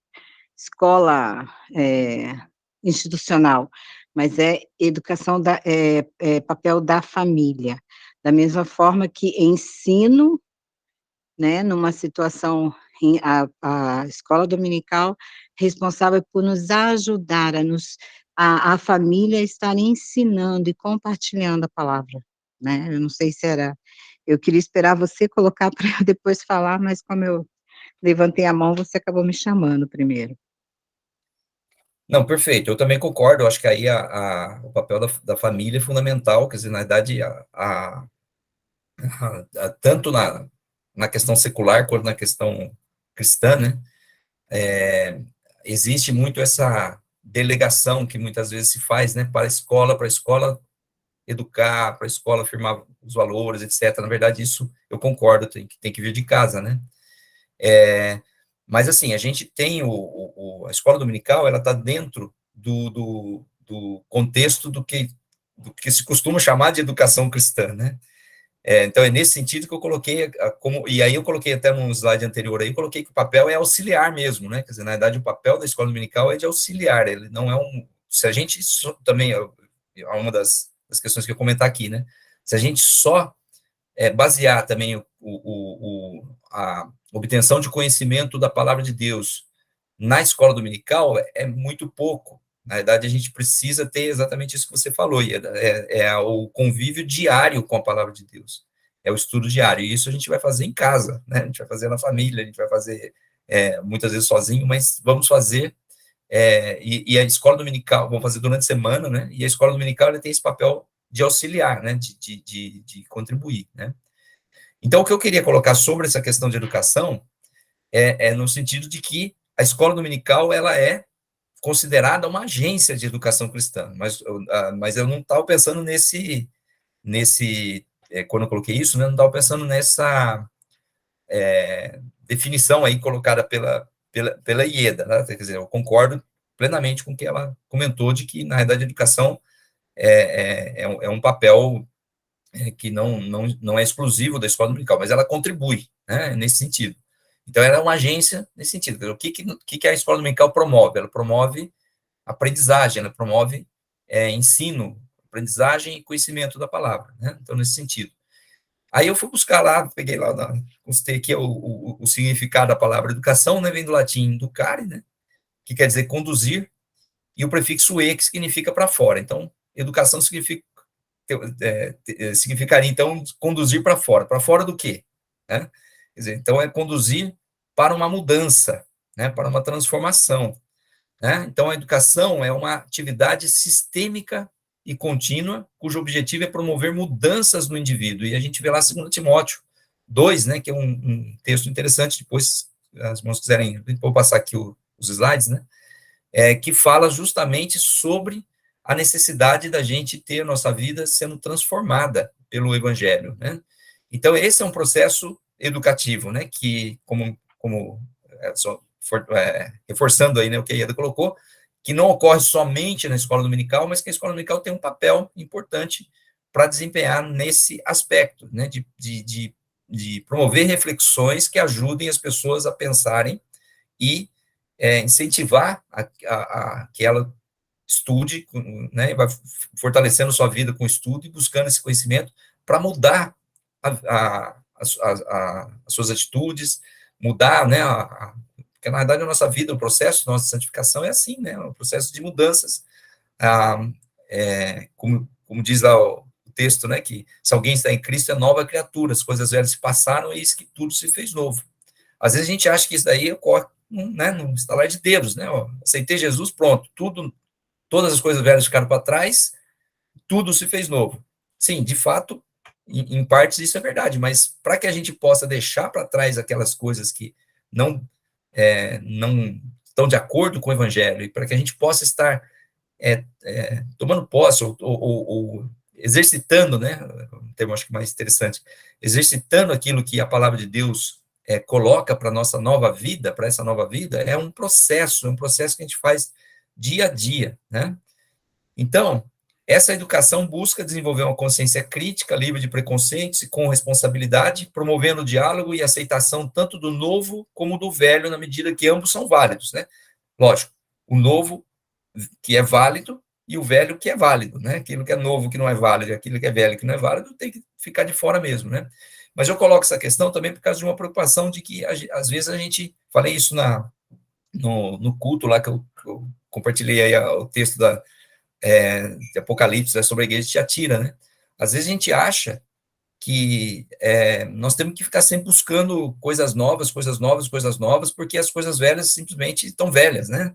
institucional, mas é educação é papel da família. Da mesma forma que ensino, né, numa situação a escola dominical responsável por nos ajudar a família estar ensinando e compartilhando a palavra, né. Eu não sei se era eu queria esperar você colocar para eu depois falar, mas como eu levantei a mão, você acabou me chamando primeiro. Não, perfeito, eu também concordo, eu acho que aí o papel da família é fundamental, quer dizer, na verdade, tanto na questão secular quanto na questão cristã, né, existe muito essa delegação que muitas vezes se faz, né, para a escola educar, para a escola afirmar os valores, etc. Na verdade, isso eu concordo, tem que vir de casa, né? Mas, assim, a gente tem a escola dominical, ela está dentro do contexto do que se costuma chamar de educação cristã, né? Então, é nesse sentido que eu coloquei, e aí eu coloquei até no slide anterior aí, eu coloquei que o papel é auxiliar mesmo, né? Quer dizer, na verdade, o papel da escola dominical é de auxiliar, ele não é se a gente também, é uma das questões que eu comentar aqui, né? Se a gente só basear também a obtenção de conhecimento da palavra de Deus na escola dominical é muito pouco. Na verdade, a gente precisa ter exatamente isso que você falou, e o convívio diário com a palavra de Deus, é o estudo diário, e isso a gente vai fazer em casa, né? A gente vai fazer na família, a gente vai fazer muitas vezes sozinho, mas vamos fazer, e a escola dominical, vamos fazer durante a semana, né? E a escola dominical ela tem esse papel de auxiliar, né? De contribuir, né? Então, o que eu queria colocar sobre essa questão de educação é no sentido de que a escola dominical ela é considerada uma agência de educação cristã, mas eu não estava pensando quando eu coloquei isso, né, eu não estava pensando nessa definição aí colocada pela IEDA, né? Quer dizer, eu concordo plenamente com o que ela comentou de que, na verdade, a educação é um papel que não é exclusivo da escola dominical, mas ela contribui, né, nesse sentido. Então, ela é uma agência nesse sentido. O que a escola dominical promove? Ela promove aprendizagem, ela promove ensino, aprendizagem e conhecimento da palavra, né? Então, nesse sentido. Aí eu fui buscar lá, peguei lá, constei aqui o significado da palavra educação, né, vem do latim educare, né, que quer dizer conduzir, e o prefixo e, que significa para fora. Então, educação significaria, então, conduzir para fora do quê? Né? Quer dizer, então, é conduzir para uma mudança, né, para uma transformação. Né? Então, a educação é uma atividade sistêmica e contínua, cujo objetivo é promover mudanças no indivíduo. E a gente vê lá 2 Timóteo 2, né, que é um texto interessante, depois, se as irmãos quiserem, vou passar aqui os slides, né, que fala justamente sobre a necessidade da gente ter a nossa vida sendo transformada pelo Evangelho, né? Então, esse é um processo educativo, né, que, reforçando aí, né, o que a Ieda colocou, que não ocorre somente na escola dominical, mas que a escola dominical tem um papel importante para desempenhar nesse aspecto, né, de promover reflexões que ajudem as pessoas a pensarem e incentivar que ela estude, né, vai fortalecendo sua vida com estudo e buscando esse conhecimento para mudar as suas atitudes, mudar, né, porque na verdade a nossa vida, o processo da nossa santificação é assim, né, um processo de mudanças, como diz lá o texto, né, que se alguém está em Cristo é nova criatura, as coisas velhas se passaram, eis que tudo se fez novo. Às vezes a gente acha que isso daí ocorre, né, num estalar de dedos, né, ó, aceitei Jesus, pronto, todas as coisas velhas ficaram para trás, tudo se fez novo. Sim, de fato, em partes isso é verdade, mas para que a gente possa deixar para trás aquelas coisas que não estão de acordo com o Evangelho, e para que a gente possa estar tomando posse ou exercitando, né, um termo acho que mais interessante, exercitando aquilo que a palavra de Deus coloca para a nossa nova vida, para essa nova vida, é um processo que a gente faz dia a dia, né? Então, essa educação busca desenvolver uma consciência crítica, livre de preconceitos e com responsabilidade, promovendo o diálogo e aceitação tanto do novo como do velho, na medida que ambos são válidos, né? Lógico, o novo que é válido e o velho que é válido, né? Aquilo que é novo que não é válido, aquilo que é velho que não é válido, tem que ficar de fora mesmo, né? Mas eu coloco essa questão também por causa de uma preocupação de que, às vezes, a gente... Falei isso no culto lá, que eu compartilhei aí o texto de Apocalipse, sobre a igreja de Tiatira, né? Às vezes a gente acha que nós temos que ficar sempre buscando coisas novas, porque as coisas velhas simplesmente estão velhas, né?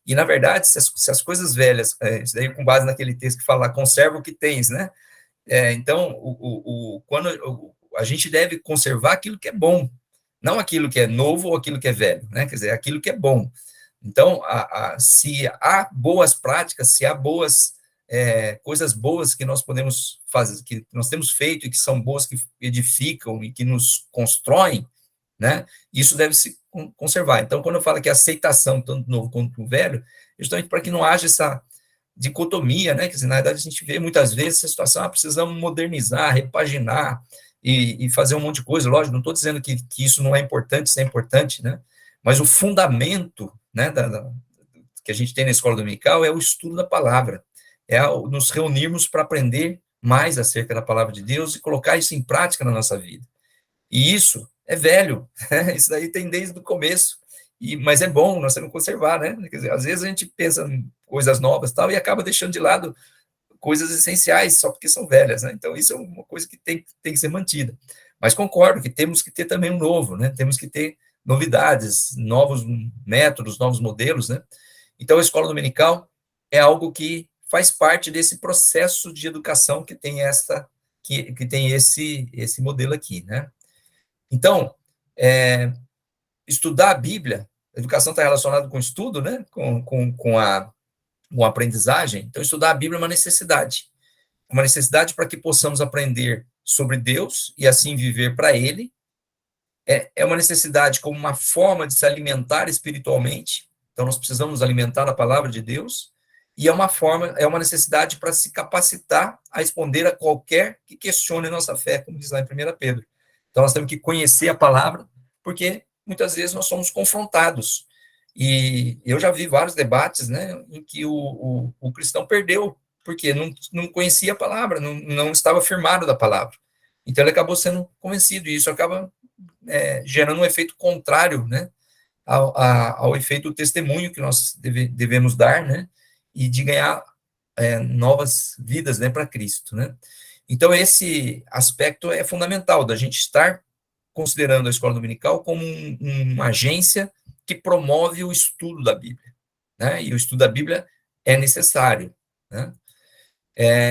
E, na verdade, se as coisas velhas, isso daí com base naquele texto que fala, conserva o que tens, né? Então, quando a gente deve conservar aquilo que é bom, não aquilo que é novo ou aquilo que é velho, né? Quer dizer, aquilo que é bom. Então, se há boas práticas, se há coisas boas que nós podemos fazer, que nós temos feito e que são boas, que edificam e que nos constroem, né? Isso deve se conservar. Então, quando eu falo que a aceitação, tanto do novo quanto do velho, justamente para que não haja essa dicotomia, né? Quer dizer, na verdade, a gente vê muitas vezes essa situação, precisamos modernizar, repaginar e fazer um monte de coisa. Lógico, não estou dizendo que isso não é importante, isso é importante, né? Mas o fundamento, né, que a gente tem na escola dominical é o estudo da palavra, nos reunirmos para aprender mais acerca da palavra de Deus e colocar isso em prática na nossa vida. E isso é velho, né? Isso daí tem desde o começo, mas é bom, nós temos que conservar, né? Quer dizer, às vezes a gente pensa em coisas novas tal, e acaba deixando de lado coisas essenciais só porque são velhas, né? Então, isso é uma coisa que tem que ser mantida. Mas concordo que temos que ter também um novo, né? Temos que ter novidades, novos métodos, novos modelos, né? Então, a escola dominical é algo que faz parte desse processo de educação que tem que tem esse modelo aqui, né? Então, estudar a Bíblia, a educação está relacionada com o estudo, né? Com a aprendizagem. Então, estudar a Bíblia é uma necessidade para que possamos aprender sobre Deus e assim viver para Ele. É uma necessidade como uma forma de se alimentar espiritualmente. Então, nós precisamos alimentar a palavra de Deus. E é uma necessidade para se capacitar a responder a qualquer que questione nossa fé, como diz lá em 1 Pedro. Então, nós temos que conhecer a palavra, porque muitas vezes nós somos confrontados. E eu já vi vários debates, né, em que o cristão perdeu, porque não conhecia a palavra, não estava firmado da palavra. Então, ele acabou sendo convencido, e isso acaba gerando um efeito contrário, né, ao efeito do testemunho que nós devemos dar, né, e de ganhar novas vidas, né, para Cristo, né. Então, esse aspecto é fundamental, da gente estar considerando a escola dominical como uma agência que promove o estudo da Bíblia, né, e o estudo da Bíblia é necessário, né.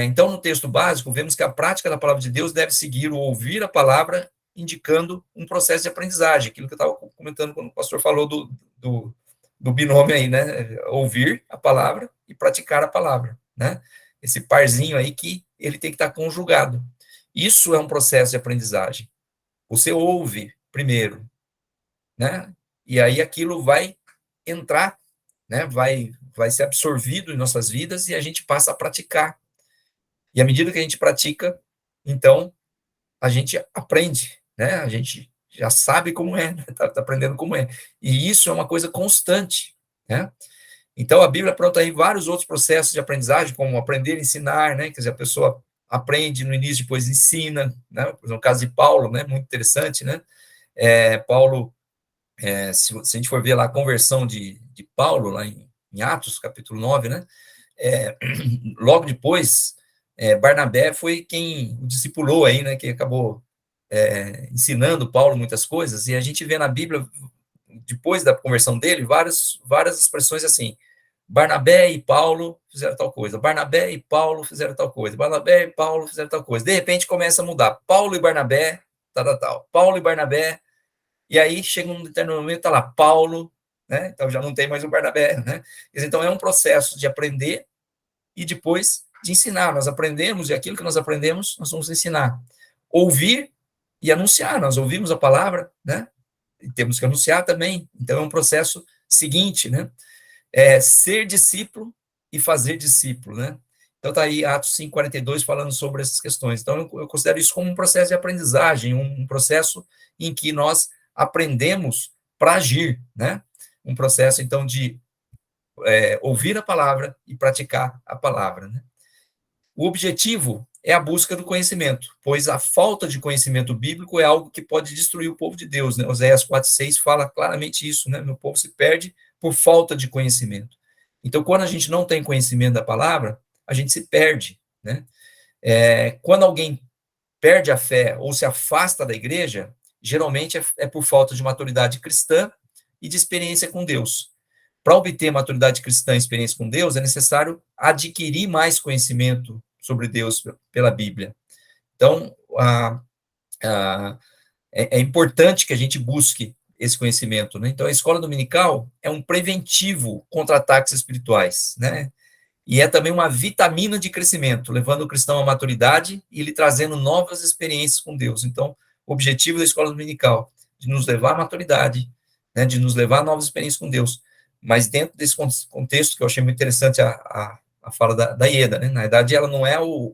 Então, no texto básico, vemos que a prática da palavra de Deus deve seguir o ouvir a palavra, indicando um processo de aprendizagem, aquilo que eu estava comentando quando o pastor falou do binômio aí, né, ouvir a palavra e praticar a palavra, né, esse parzinho aí que ele tem que estar conjugado. Isso é um processo de aprendizagem. Você ouve primeiro, né, e aí aquilo vai entrar, né, vai ser absorvido em nossas vidas e a gente passa a praticar. E à medida que a gente pratica, então, a gente aprende, né? A gente já sabe como é, né? Tá aprendendo como é. E isso é uma coisa constante, né? Então, a Bíblia pronta aí vários outros processos de aprendizagem, como aprender a ensinar, né? Quer dizer, a pessoa aprende no início, depois ensina, né? No caso de Paulo, né? Muito interessante, né? Paulo, se a gente for ver lá a conversão de Paulo, lá em Atos, capítulo 9, né? Logo depois Barnabé foi quem o discipulou aí, né, que acabou ensinando Paulo muitas coisas, e a gente vê na Bíblia, depois da conversão dele, várias expressões assim: Barnabé e Paulo fizeram tal coisa, Barnabé e Paulo fizeram tal coisa, Barnabé e Paulo fizeram tal coisa. De repente começa a mudar, Paulo e Barnabé, tal, Paulo e Barnabé, e aí chega um determinado momento, tá lá, Paulo, né? Então já não tem mais o Barnabé, né? Então é um processo de aprender e depois de ensinar. Nós aprendemos, e aquilo que nós aprendemos, nós vamos ensinar. Ouvir e anunciar. Nós ouvimos a palavra, né? E temos que anunciar também. Então é um processo seguinte, né? Ser discípulo e fazer discípulo, né? Então está aí Atos 5:42 falando sobre essas questões. Então eu considero isso como um processo de aprendizagem, um processo em que nós aprendemos para agir, né? Um processo então de ouvir a palavra e praticar a palavra, né? O objetivo é a busca do conhecimento, pois a falta de conhecimento bíblico é algo que pode destruir o povo de Deus, né? Oséias 4:6 fala claramente isso, né? Meu povo se perde por falta de conhecimento. Então, quando a gente não tem conhecimento da palavra, a gente se perde, né? Quando alguém perde a fé ou se afasta da igreja, geralmente é por falta de maturidade cristã e de experiência com Deus. Para obter maturidade cristã e experiência com Deus, é necessário adquirir mais conhecimento sobre Deus pela Bíblia. Então, é importante que a gente busque esse conhecimento, né? Então, a escola dominical é um preventivo contra ataques espirituais, né? E é também uma vitamina de crescimento, levando o cristão à maturidade e lhe trazendo novas experiências com Deus. Então, o objetivo da escola dominical é de nos levar à maturidade, né? De nos levar a novas experiências com Deus. Mas dentro desse contexto, que eu achei muito interessante a fala da Ieda, né? Na verdade, ela não é o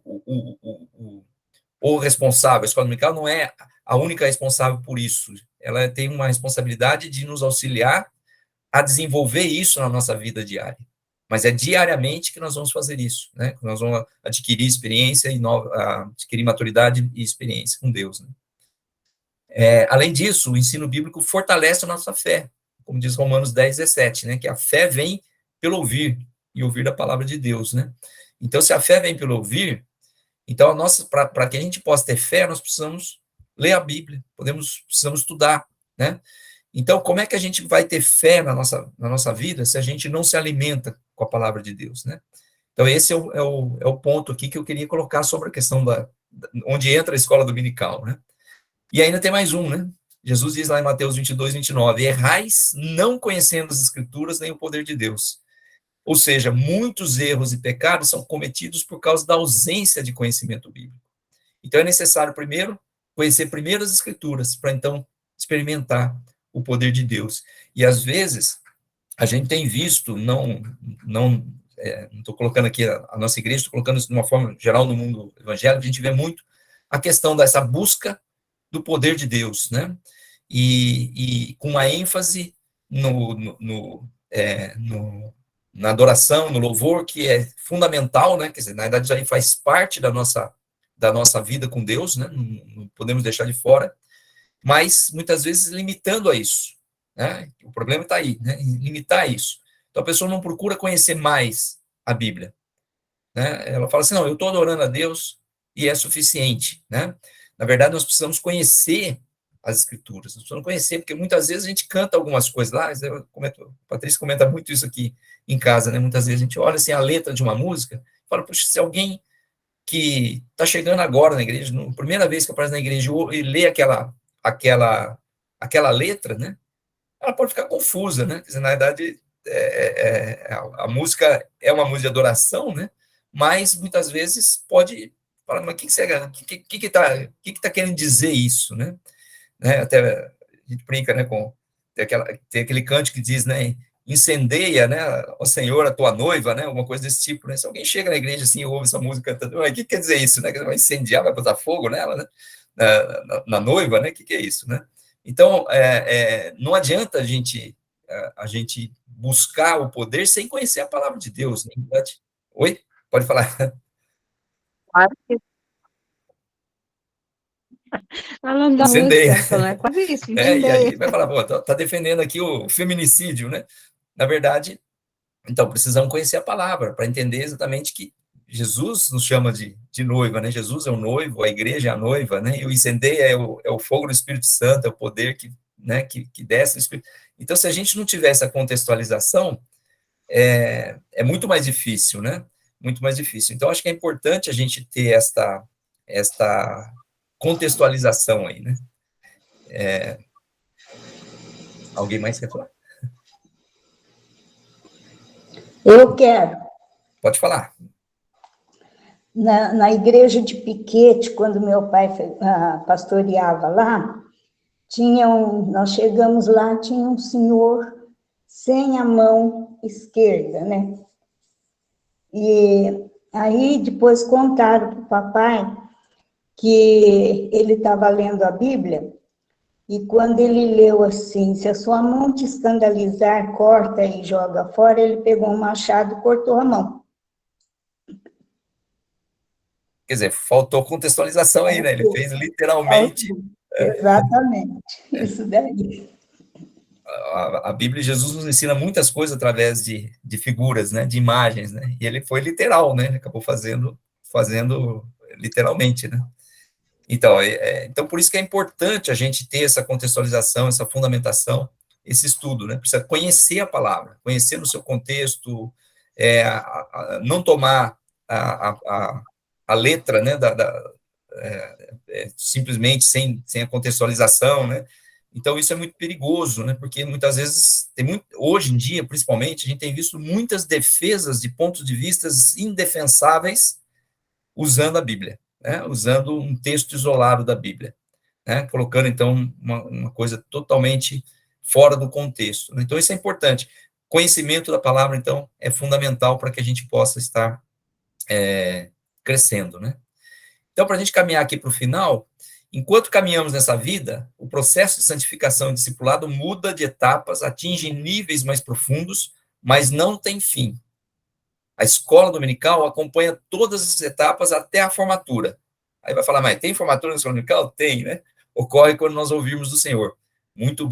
responsável, a escola dominical não é a única responsável por isso. Ela tem uma responsabilidade de nos auxiliar a desenvolver isso na nossa vida diária. Mas é diariamente que nós vamos fazer isso, né? Que nós vamos adquirir experiência e adquirir maturidade e experiência com Deus, né? Além disso, o ensino bíblico fortalece a nossa fé, como diz Romanos 10:17, né? Que a fé vem pelo ouvir, e ouvir a palavra de Deus, né? Então, se a fé vem pelo ouvir, então para que a gente possa ter fé, nós precisamos ler a Bíblia, precisamos estudar, né? Então, como é que a gente vai ter fé na nossa vida se a gente não se alimenta com a palavra de Deus, né? Então, esse é o ponto aqui que eu queria colocar sobre a questão onde entra a escola dominical, né? E ainda tem mais um, né? Jesus diz lá em Mateus 22:29, errais não conhecendo as Escrituras nem o poder de Deus. Ou seja, muitos erros e pecados são cometidos por causa da ausência de conhecimento bíblico. Então, é necessário conhecer primeiro as Escrituras, para então experimentar o poder de Deus. E às vezes a gente tem visto, não estou colocando aqui a nossa igreja, estou colocando isso de uma forma geral no mundo evangélico, a gente vê muito a questão dessa busca do poder de Deus, né? E com uma ênfase na adoração, no louvor, que é fundamental, né? Quer dizer, na verdade, isso aí faz parte da nossa vida com Deus, né? Não podemos deixar de fora, mas muitas vezes limitando a isso, né? O problema está aí, né? Em limitar isso. Então a pessoa não procura conhecer mais a Bíblia, né? Ela fala assim, não, eu estou adorando a Deus e é suficiente, né? Na verdade, nós precisamos conhecer as Escrituras, nós precisamos conhecer, porque muitas vezes a gente canta algumas coisas lá, a Patrícia comenta muito isso aqui em casa, né? Muitas vezes a gente olha assim a letra de uma música e fala, puxa, se alguém que está chegando agora na igreja, primeira vez que aparece na igreja e lê aquela letra, né? Ela pode ficar confusa, né? Quer dizer, na verdade, a música é uma música de adoração, né? Mas muitas vezes pode falar, mas o que tá querendo dizer isso, né? Até a gente brinca, né? Tem aquele cântico que diz, né? Incendeia, né? Ó Senhor, a tua noiva, né? Alguma coisa desse tipo, né? Se alguém chega na igreja assim e ouve essa música cantando, o que quer dizer isso, né? Vai incendiar, vai botar fogo nela, né? Na noiva, né? O que é isso, né? Então, não adianta a gente buscar o poder sem conhecer a palavra de Deus, né? Oi? Pode falar. Claro que falando da Incendeia. música, falando, é quase isso, E aí incendeia. vai falar, pô, tá defendendo aqui o feminicídio, né? Na verdade, então, precisamos conhecer a palavra para entender exatamente que Jesus nos chama de noiva, né? Jesus é o noivo, a igreja é a noiva, né? E o incendeia é o fogo do Espírito Santo, é o poder que, né, que desce do Espírito. Então, se a gente não tiver essa contextualização, é muito mais difícil, né? Muito mais difícil. Então, acho que é importante a gente ter esta contextualização aí, né? Alguém mais quer falar? Eu quero. Pode falar. Na igreja de Piquete, quando meu pai pastoreava lá, nós chegamos lá, tinha um senhor sem a mão esquerda, né? E aí depois contaram para o papai que ele estava lendo a Bíblia, e quando ele leu assim, se a sua mão te escandalizar, corta e joga fora, ele pegou um machado e cortou a mão. Quer dizer, faltou contextualização aí, né? Ele fez literalmente... Exatamente, isso daí. A Bíblia, Jesus nos ensina muitas coisas através de figuras, né? De imagens, né? E ele foi literal, né? Ele acabou fazendo literalmente, né? Então, então, por isso que é importante a gente ter essa contextualização, essa fundamentação, esse estudo, né? Precisa conhecer a palavra, conhecer no seu contexto, não tomar a letra, né? Simplesmente sem a contextualização, né? Então, isso é muito perigoso, né? Porque muitas vezes, hoje em dia, principalmente, a gente tem visto muitas defesas de pontos de vista indefensáveis usando a Bíblia, né? Usando um texto isolado da Bíblia, né? Colocando, então, uma coisa totalmente fora do contexto, né? Então, isso é importante. Conhecimento da palavra, então, é fundamental para que a gente possa estar crescendo, né? Então, para a gente caminhar aqui para o final, enquanto caminhamos nessa vida, o processo de santificação e discipulado muda de etapas, atinge níveis mais profundos, mas não tem fim. A escola dominical acompanha todas as etapas até a formatura. Aí vai falar, mas tem formatura na escola dominical? Tem, né? Ocorre quando nós ouvirmos do Senhor. Muito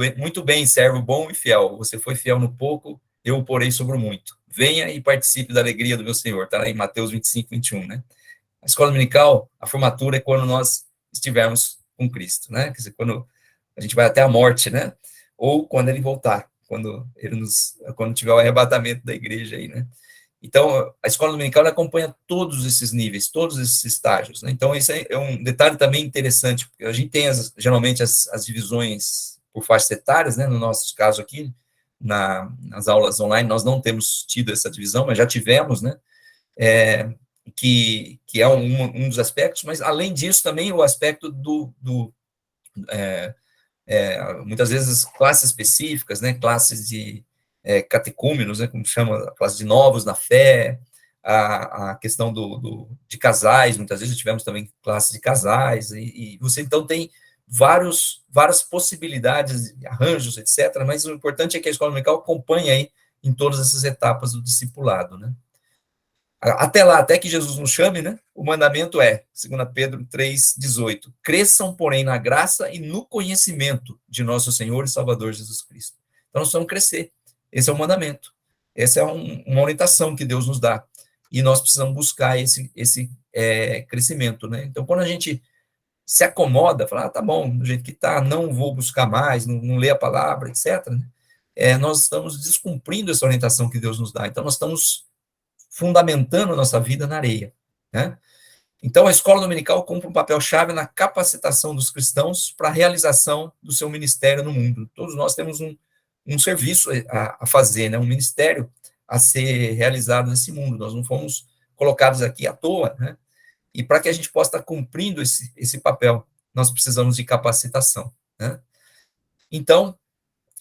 bem, servo bom e fiel. Você foi fiel no pouco, eu o porei sobre o muito. Venha e participe da alegria do meu Senhor. Está lá em Mateus 25, 21, né? A escola dominical, a formatura é quando nós estivermos com Cristo, né? Quer dizer, quando a gente vai até a morte, né? Ou quando ele voltar, quando tiver o arrebatamento da igreja aí, né? Então, a escola dominical acompanha todos esses níveis, todos esses estágios, né? Então, isso é um detalhe também interessante, porque a gente tem, geralmente, as divisões por faixas etárias, né? No nosso caso aqui, nas aulas online, nós não temos tido essa divisão, mas já tivemos, né? Que é um dos aspectos, mas, além disso, também o aspecto muitas vezes, classes específicas, né, classes de catecúmenos, né, como chama, classe de novos na fé, a questão de casais, muitas vezes tivemos também classes de casais, e você, então, tem várias possibilidades, arranjos, etc., mas o importante é que a escola dominical acompanhe aí em todas essas etapas do discipulado, né. Até lá, até que Jesus nos chame, né? O mandamento é, 2 Pedro 3,18, cresçam, porém, na graça e no conhecimento de nosso Senhor e Salvador Jesus Cristo. Então, nós precisamos crescer. Esse é o mandamento. Essa é uma orientação que Deus nos dá. E nós precisamos buscar esse crescimento, né? Então, quando a gente se acomoda, fala, tá bom, do jeito que tá, não vou buscar mais, não ler a palavra, etc., né? Nós estamos descumprindo essa orientação que Deus nos dá. Então, nós estamos fundamentando a nossa vida na areia, né? Então, a escola dominical cumpre um papel-chave na capacitação dos cristãos para a realização do seu ministério no mundo. Todos nós temos um serviço a fazer, né? Um ministério a ser realizado nesse mundo. Nós não fomos colocados aqui à toa, né? E para que a gente possa estar cumprindo esse papel, nós precisamos de capacitação, né? Então,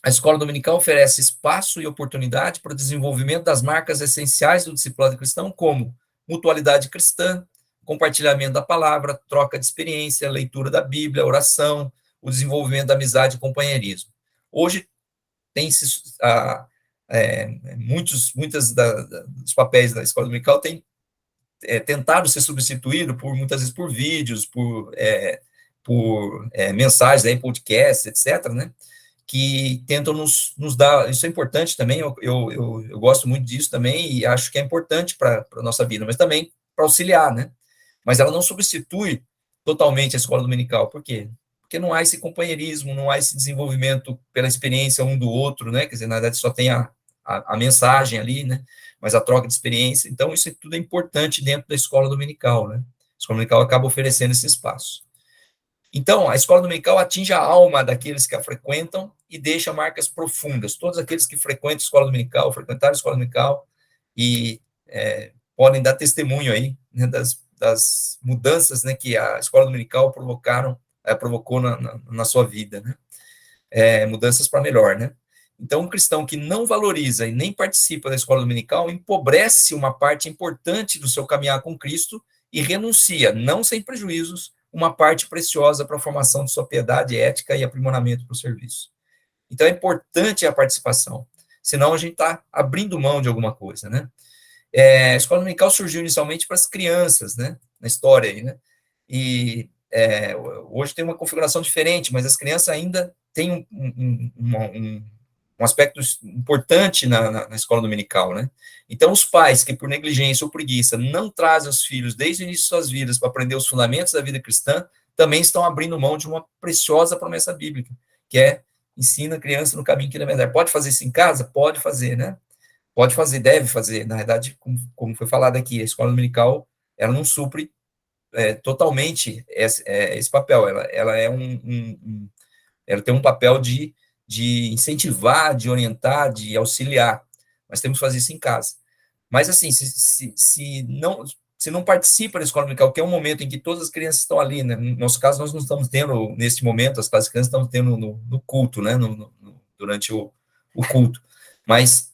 a escola dominical oferece espaço e oportunidade para o desenvolvimento das marcas essenciais do discipulado cristão, como mutualidade cristã, compartilhamento da palavra, troca de experiência, leitura da Bíblia, oração, o desenvolvimento da amizade e companheirismo. Hoje, tem-se muitos dos papéis da escola dominical têm tentado ser substituído muitas vezes por vídeos, por mensagens, aí, podcasts, etc., né? Que tentam nos dar, isso é importante também, eu gosto muito disso também, e acho que é importante para a nossa vida, mas também auxiliar, né? Mas ela não substitui totalmente a escola dominical. Por quê? Porque não há esse companheirismo, não há esse desenvolvimento pela experiência um do outro, né? Quer dizer, na verdade, só tem a mensagem ali, né? Mas a troca de experiência. Então, isso tudo é importante dentro da escola dominical, né? A escola dominical acaba oferecendo esse espaço. Então, a escola dominical atinge a alma daqueles que a frequentam e deixa marcas profundas. Todos aqueles que frequentam a escola dominical, frequentaram a escola dominical e podem dar testemunho aí, né, das mudanças, né, que a escola dominical provocou na sua vida, né? Mudanças para melhor, né? Então, um cristão que não valoriza e nem participa da escola dominical empobrece uma parte importante do seu caminhar com Cristo e renuncia, não sem prejuízos, uma parte preciosa para a formação de sua piedade, ética e aprimoramento para o serviço. Então, é importante a participação, senão a gente está abrindo mão de alguma coisa, né? A escola dominical surgiu inicialmente para as crianças, né? Na história aí, né? E hoje tem uma configuração diferente, mas as crianças ainda têm um aspecto importante na escola dominical, né? Então, os pais que, por negligência ou preguiça, não trazem os filhos desde o início de suas vidas para aprender os fundamentos da vida cristã, também estão abrindo mão de uma preciosa promessa bíblica, que ensina a criança no caminho que deve andar. Pode fazer isso em casa? Pode fazer, né? Pode fazer, deve fazer. Na verdade, como foi falado aqui, a escola dominical, ela não supre totalmente esse papel. Ela ela tem um papel de incentivar, de orientar, de auxiliar. Mas temos que fazer isso em casa. Mas, assim, se não participa da escola dominical, que é um momento em que todas as crianças estão ali, né? No nosso caso, nós não estamos tendo, nesse momento, as crianças estão tendo no culto, né? Durante o culto. Mas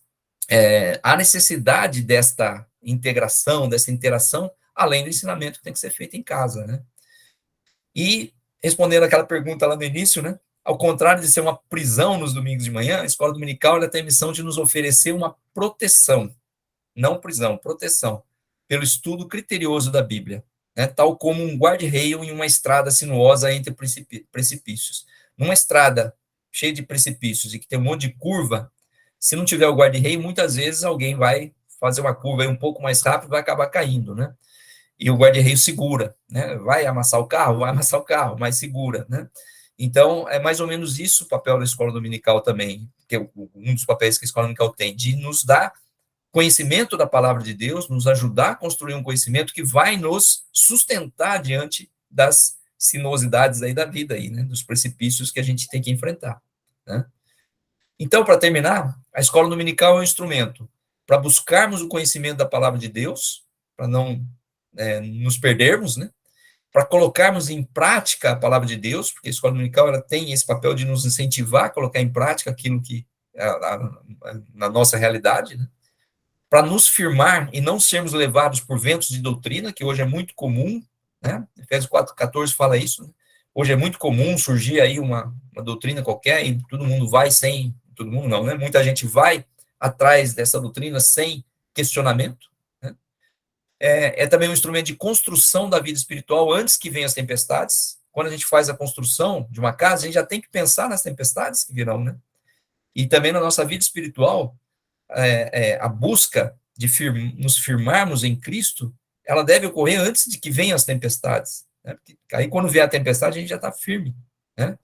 há necessidade desta integração, dessa interação, além do ensinamento que tem que ser feito em casa, né? E, respondendo aquela pergunta lá no início, né? Ao contrário de ser uma prisão nos domingos de manhã, a escola dominical ela tem a missão de nos oferecer uma proteção, não prisão, proteção, pelo estudo criterioso da Bíblia, né? Tal como um guarda-reio em uma estrada sinuosa entre precipícios. Numa estrada cheia de precipícios e que tem um monte de curva, se não tiver o guarda-reio, muitas vezes alguém vai fazer uma curva aí um pouco mais rápido e vai acabar caindo, né? E o guarda-reio segura, né? Vai amassar o carro, mas segura, né? Então, é mais ou menos isso o papel da escola dominical também, que é um dos papéis que a escola dominical tem, de nos dar conhecimento da palavra de Deus, nos ajudar a construir um conhecimento que vai nos sustentar diante das sinuosidades aí da vida, aí, né? Dos precipícios que a gente tem que enfrentar, né? Então, para terminar, a escola dominical é um instrumento para buscarmos o conhecimento da palavra de Deus, para não nos perdermos, né? Para colocarmos em prática a palavra de Deus, porque a escola dominical ela tem esse papel de nos incentivar a colocar em prática aquilo que na nossa realidade, né? Para nos firmar e não sermos levados por ventos de doutrina, que hoje é muito comum, né? Efésios 4:14 fala isso, né? Hoje é muito comum surgir aí uma doutrina qualquer e todo mundo vai sem, todo mundo não, né? Muita gente vai atrás dessa doutrina sem questionamento, né? Também um instrumento de construção da vida espiritual antes que venham as tempestades. Quando a gente faz a construção de uma casa, a gente já tem que pensar nas tempestades que virão, né? E também na nossa vida espiritual, a busca de nos firmarmos em Cristo, ela deve ocorrer antes de que venham as tempestades, né? Porque aí, quando vier a tempestade, a gente já está firme, né?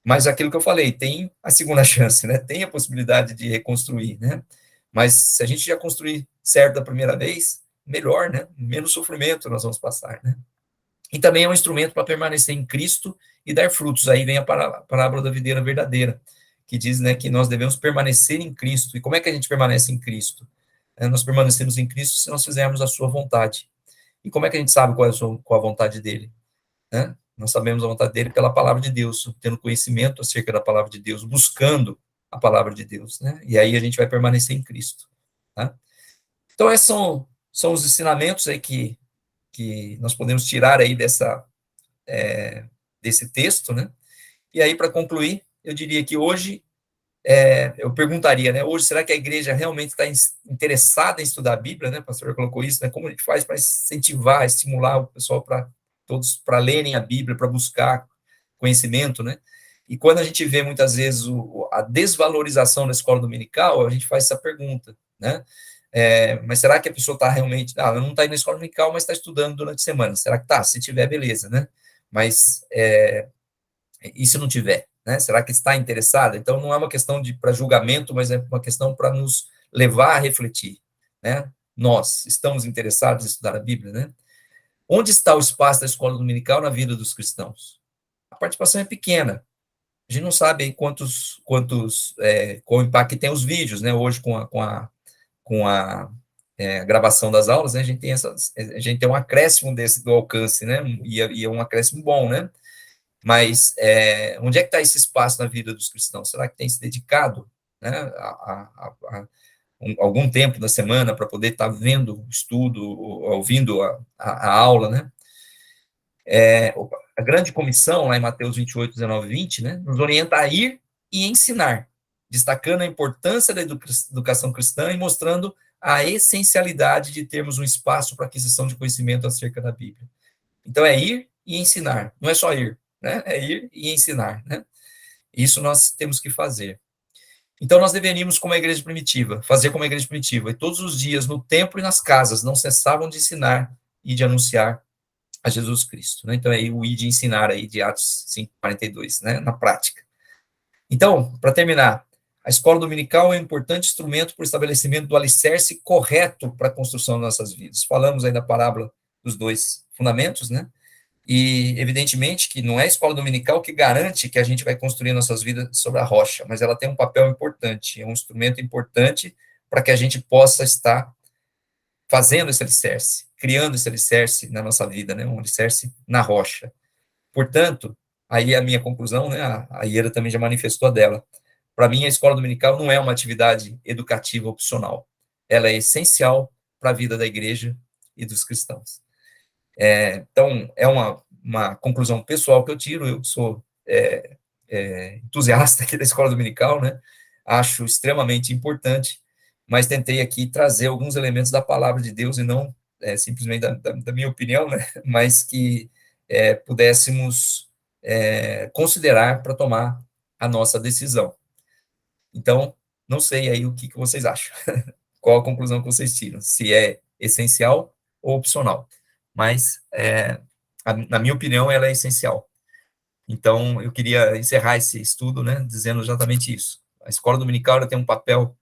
Mas aquilo que eu falei, tem a segunda chance, né? Tem a possibilidade de reconstruir, né? Mas se a gente já construir certo da primeira vez, melhor, né? Menos sofrimento nós vamos passar, né? E também é um instrumento para permanecer em Cristo e dar frutos. Aí vem a parábola da videira verdadeira, que diz, né, que nós devemos permanecer em Cristo. E como é que a gente permanece em Cristo? Nós permanecemos em Cristo se nós fizermos a sua vontade. E como é que a gente sabe qual a vontade dele? Né? Nós sabemos a vontade dele pela palavra de Deus, tendo conhecimento acerca da palavra de Deus, buscando a palavra de Deus, né? E aí a gente vai permanecer em Cristo, tá? Então, esses são os ensinamentos aí que nós podemos tirar aí desse texto, né? E aí, para concluir, eu diria que hoje, eu perguntaria, né? Hoje, será que a igreja realmente está interessada em estudar a Bíblia, né? O pastor colocou isso, né? Como a gente faz para incentivar, estimular o pessoal para lerem a Bíblia, para buscar conhecimento, né? E quando a gente vê, muitas vezes, a desvalorização da escola dominical, a gente faz essa pergunta, né? Mas será que a pessoa está realmente... ela não está indo na escola dominical, mas está estudando durante a semana. Será que está? Se tiver, beleza, né? Mas, e se não tiver? Né? Será que está interessada? Então, não é uma questão para julgamento, mas é uma questão para nos levar a refletir, né? Nós estamos interessados em estudar a Bíblia, né? Onde está o espaço da escola dominical na vida dos cristãos? A participação é pequena. A gente não sabe aí qual impacto que tem os vídeos, né? Hoje, com a gravação das aulas, né? A gente tem um acréscimo do alcance, né? E é um acréscimo bom, né? Mas onde é que está esse espaço na vida dos cristãos? Será que tem se dedicado, né, algum tempo da semana para poder estar vendo o estudo, ouvindo a aula, né? A grande comissão, lá em Mateus 28, 19 e 20, né, nos orienta a ir e ensinar, destacando a importância da educação cristã e mostrando a essencialidade de termos um espaço para aquisição de conhecimento acerca da Bíblia. Então, é ir e ensinar, não é só ir, né? É ir e ensinar, né? Isso nós temos que fazer. Então, nós deveríamos, como a igreja primitiva, fazer como a igreja primitiva, e todos os dias, no templo e nas casas, não cessavam de ensinar e de anunciar a Jesus Cristo, né? Então, aí o ir de ensinar aí de Atos 5:42, né? Na prática. Então, para terminar, a escola dominical é um importante instrumento para o estabelecimento do alicerce correto para a construção das nossas vidas. Falamos aí da parábola dos 2 fundamentos, né? E, evidentemente, que não é a escola dominical que garante que a gente vai construir nossas vidas sobre a rocha, mas ela tem um papel importante, é um instrumento importante para que a gente possa estar fazendo esse alicerce, criando esse alicerce na nossa vida, né? Um alicerce na rocha. Portanto, aí a minha conclusão, né? A Iera também já manifestou a dela. Para mim, a escola dominical não é uma atividade educativa opcional. Ela é essencial para a vida da igreja e dos cristãos. Então, é uma conclusão pessoal que eu tiro. Eu sou entusiasta aqui da escola dominical, né? Acho extremamente importante, mas tentei aqui trazer alguns elementos da palavra de Deus e não simplesmente da minha opinião, né? Mas que pudéssemos considerar para tomar a nossa decisão. Então, não sei aí o que vocês acham. Qual a conclusão que vocês tiram? Se é essencial ou opcional. Mas, na minha opinião, ela é essencial. Então, eu queria encerrar esse estudo, né, dizendo exatamente isso. A escola dominical ela tem um papel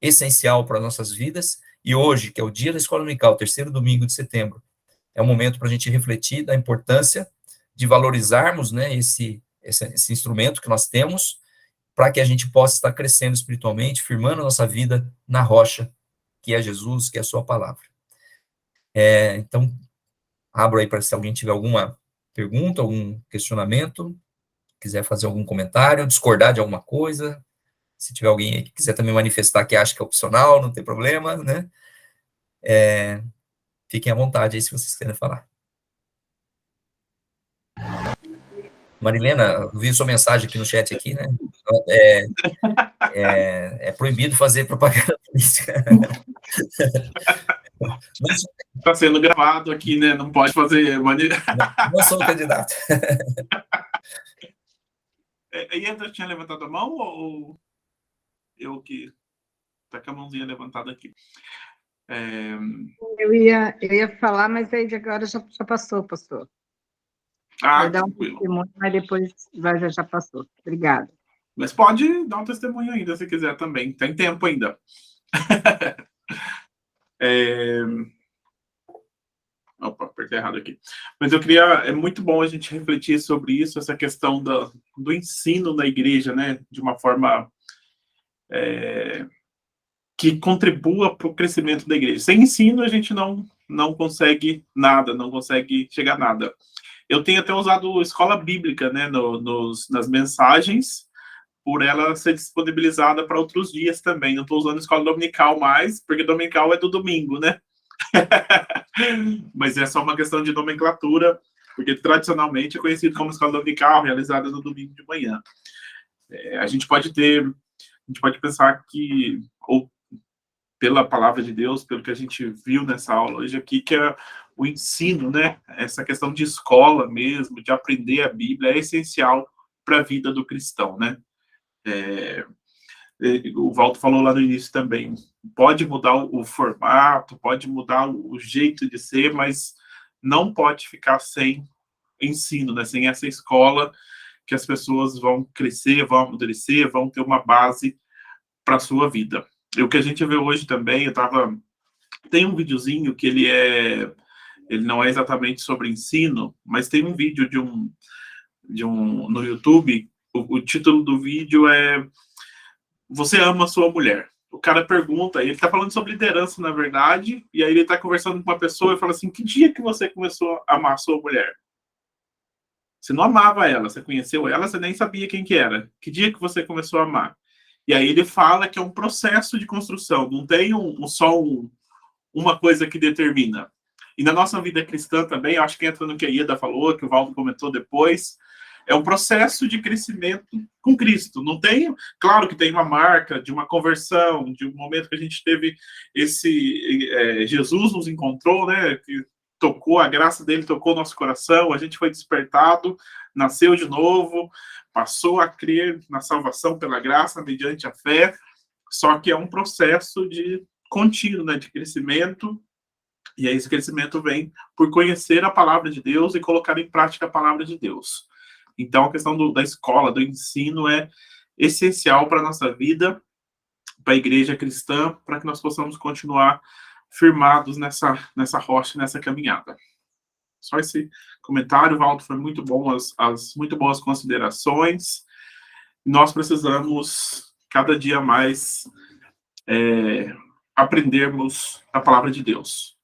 essencial para nossas vidas, e hoje, que é o dia da escola dominical, terceiro domingo de setembro, é um momento para a gente refletir da importância de valorizarmos, né, esse instrumento que nós temos, para que a gente possa estar crescendo espiritualmente, firmando a nossa vida na rocha, que é Jesus, que é a sua palavra. Então, abro aí para se alguém tiver alguma pergunta, algum questionamento, quiser fazer algum comentário, discordar de alguma coisa, se tiver alguém aí que quiser também manifestar que acha que é opcional, não tem problema, né? Fiquem à vontade aí se vocês querem falar. Marilena, eu vi sua mensagem aqui no chat aqui, né? É proibido fazer propaganda política. Está sendo gravado aqui, né? Não pode fazer... Não sou candidato. E ainda tinha levantado a mão ou eu que... Está com a mãozinha levantada aqui. Eu ia falar, mas aí agora já passou, pastor. Vai dar um testemunho, mas depois já passou. Obrigada. Mas pode dar um testemunho ainda, se quiser também. Tem tempo ainda. Opa, apertei errado aqui. Mas eu queria... É muito bom a gente refletir sobre isso, essa questão do ensino na igreja, né? De uma forma que contribua para o crescimento da igreja. Sem ensino, a gente não consegue nada, não consegue chegar a nada. Eu tenho até usado escola bíblica, né, nas mensagens, por ela ser disponibilizada para outros dias também. Não estou usando escola dominical mais, porque dominical é do domingo, né? Mas é só uma questão de nomenclatura, porque tradicionalmente é conhecido como escola dominical, realizada no domingo de manhã. A gente pode pensar que, ou pela palavra de Deus, pelo que a gente viu nessa aula hoje aqui, que é o ensino, né? Essa questão de escola mesmo, de aprender a Bíblia, é essencial para a vida do cristão, né? o Walter falou lá no início também, pode mudar o formato, pode mudar o jeito de ser, mas não pode ficar sem ensino, né? Sem essa escola que as pessoas vão crescer, vão amadurecer, vão ter uma base para a sua vida. E o que a gente vê hoje também, tem um videozinho que ele não é exatamente sobre ensino, mas tem um vídeo no YouTube, o título do vídeo é Você ama a sua mulher? O cara pergunta, ele está falando sobre liderança, na verdade, e aí ele está conversando com uma pessoa e fala assim, que dia que você começou a amar a sua mulher? Você não amava ela, você conheceu ela, você nem sabia quem que era. Que dia que você começou a amar? E aí ele fala que é um processo de construção, não tem uma coisa que determina. E na nossa vida cristã também, acho que entra no que a Ieda falou, que o Valdo comentou depois, é um processo de crescimento com Cristo. Não tem, claro que tem uma marca de uma conversão, de um momento que a gente teve Jesus nos encontrou, né, que tocou, a graça dele tocou nosso coração, a gente foi despertado, nasceu de novo, passou a crer na salvação pela graça, mediante a fé, só que é um processo de contínuo, né, de crescimento, e aí esse crescimento vem por conhecer a palavra de Deus e colocar em prática a palavra de Deus. Então, a questão da escola, do ensino é essencial para a nossa vida, para a igreja cristã, para que nós possamos continuar firmados nessa rocha, nessa caminhada. Só esse comentário, Valdo, foi muito bom, as muito boas considerações. Nós precisamos, cada dia mais, aprendermos a palavra de Deus,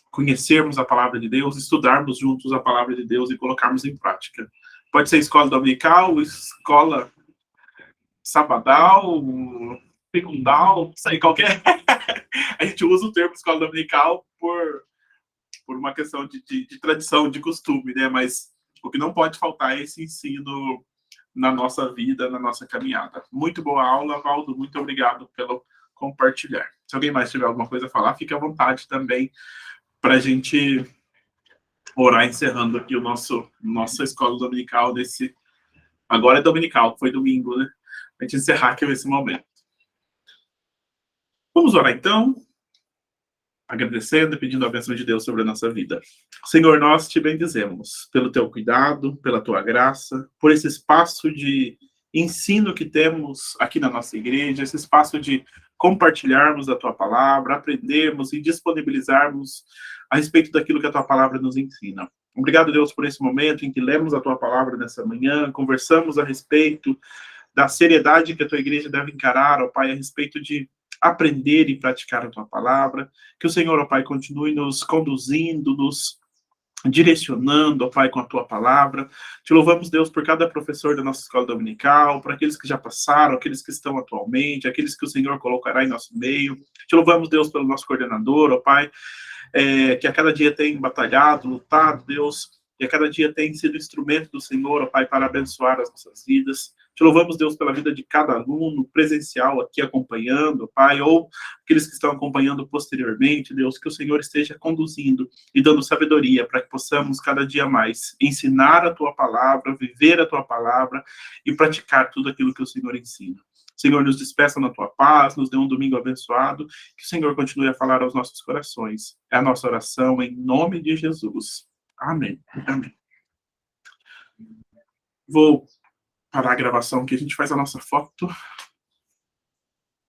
conhecermos a palavra de Deus, estudarmos juntos a palavra de Deus e colocarmos em prática. Pode ser escola dominical, escola sabadal, segundal, sei qualquer. A gente usa o termo escola dominical por uma questão de tradição, de costume, né? Mas o que não pode faltar é esse ensino na nossa vida, na nossa caminhada. Muito boa aula, Valdo. Muito obrigado pelo compartilhar. Se alguém mais tiver alguma coisa a falar, fique à vontade também para a gente orar, encerrando aqui nossa escola dominical desse... Agora é dominical, foi domingo, né? A gente encerrar aqui esse momento. Vamos orar então, agradecendo e pedindo a bênção de Deus sobre a nossa vida. Senhor, nós te bendizemos pelo teu cuidado, pela tua graça, por esse espaço de ensino que temos aqui na nossa igreja, esse espaço de compartilharmos a tua palavra, aprendermos e disponibilizarmos a respeito daquilo que a tua palavra nos ensina. Obrigado, Deus, por esse momento em que lemos a tua palavra nessa manhã, conversamos a respeito da seriedade que a tua igreja deve encarar, ó Pai, a respeito de aprender e praticar a tua palavra. Que o Senhor, ó Pai, continue nos conduzindo, nos direcionando, ó Pai, com a tua palavra. Te louvamos, Deus, por cada professor da nossa escola dominical, por aqueles que já passaram, aqueles que estão atualmente, aqueles que o Senhor colocará em nosso meio. Te louvamos, Deus, pelo nosso coordenador, ó Pai, que a cada dia tem batalhado, lutado, Deus, e a cada dia tem sido instrumento do Senhor, ó Pai, para abençoar as nossas vidas. Te louvamos, Deus, pela vida de cada aluno presencial aqui acompanhando, Pai, ou aqueles que estão acompanhando posteriormente, Deus, que o Senhor esteja conduzindo e dando sabedoria para que possamos cada dia mais ensinar a Tua palavra, viver a Tua palavra e praticar tudo aquilo que o Senhor ensina. Senhor, nos despeça na Tua paz, nos dê um domingo abençoado, que o Senhor continue a falar aos nossos corações. É a nossa oração em nome de Jesus. Amém. Amém. Vou parar a gravação que a gente faz a nossa foto.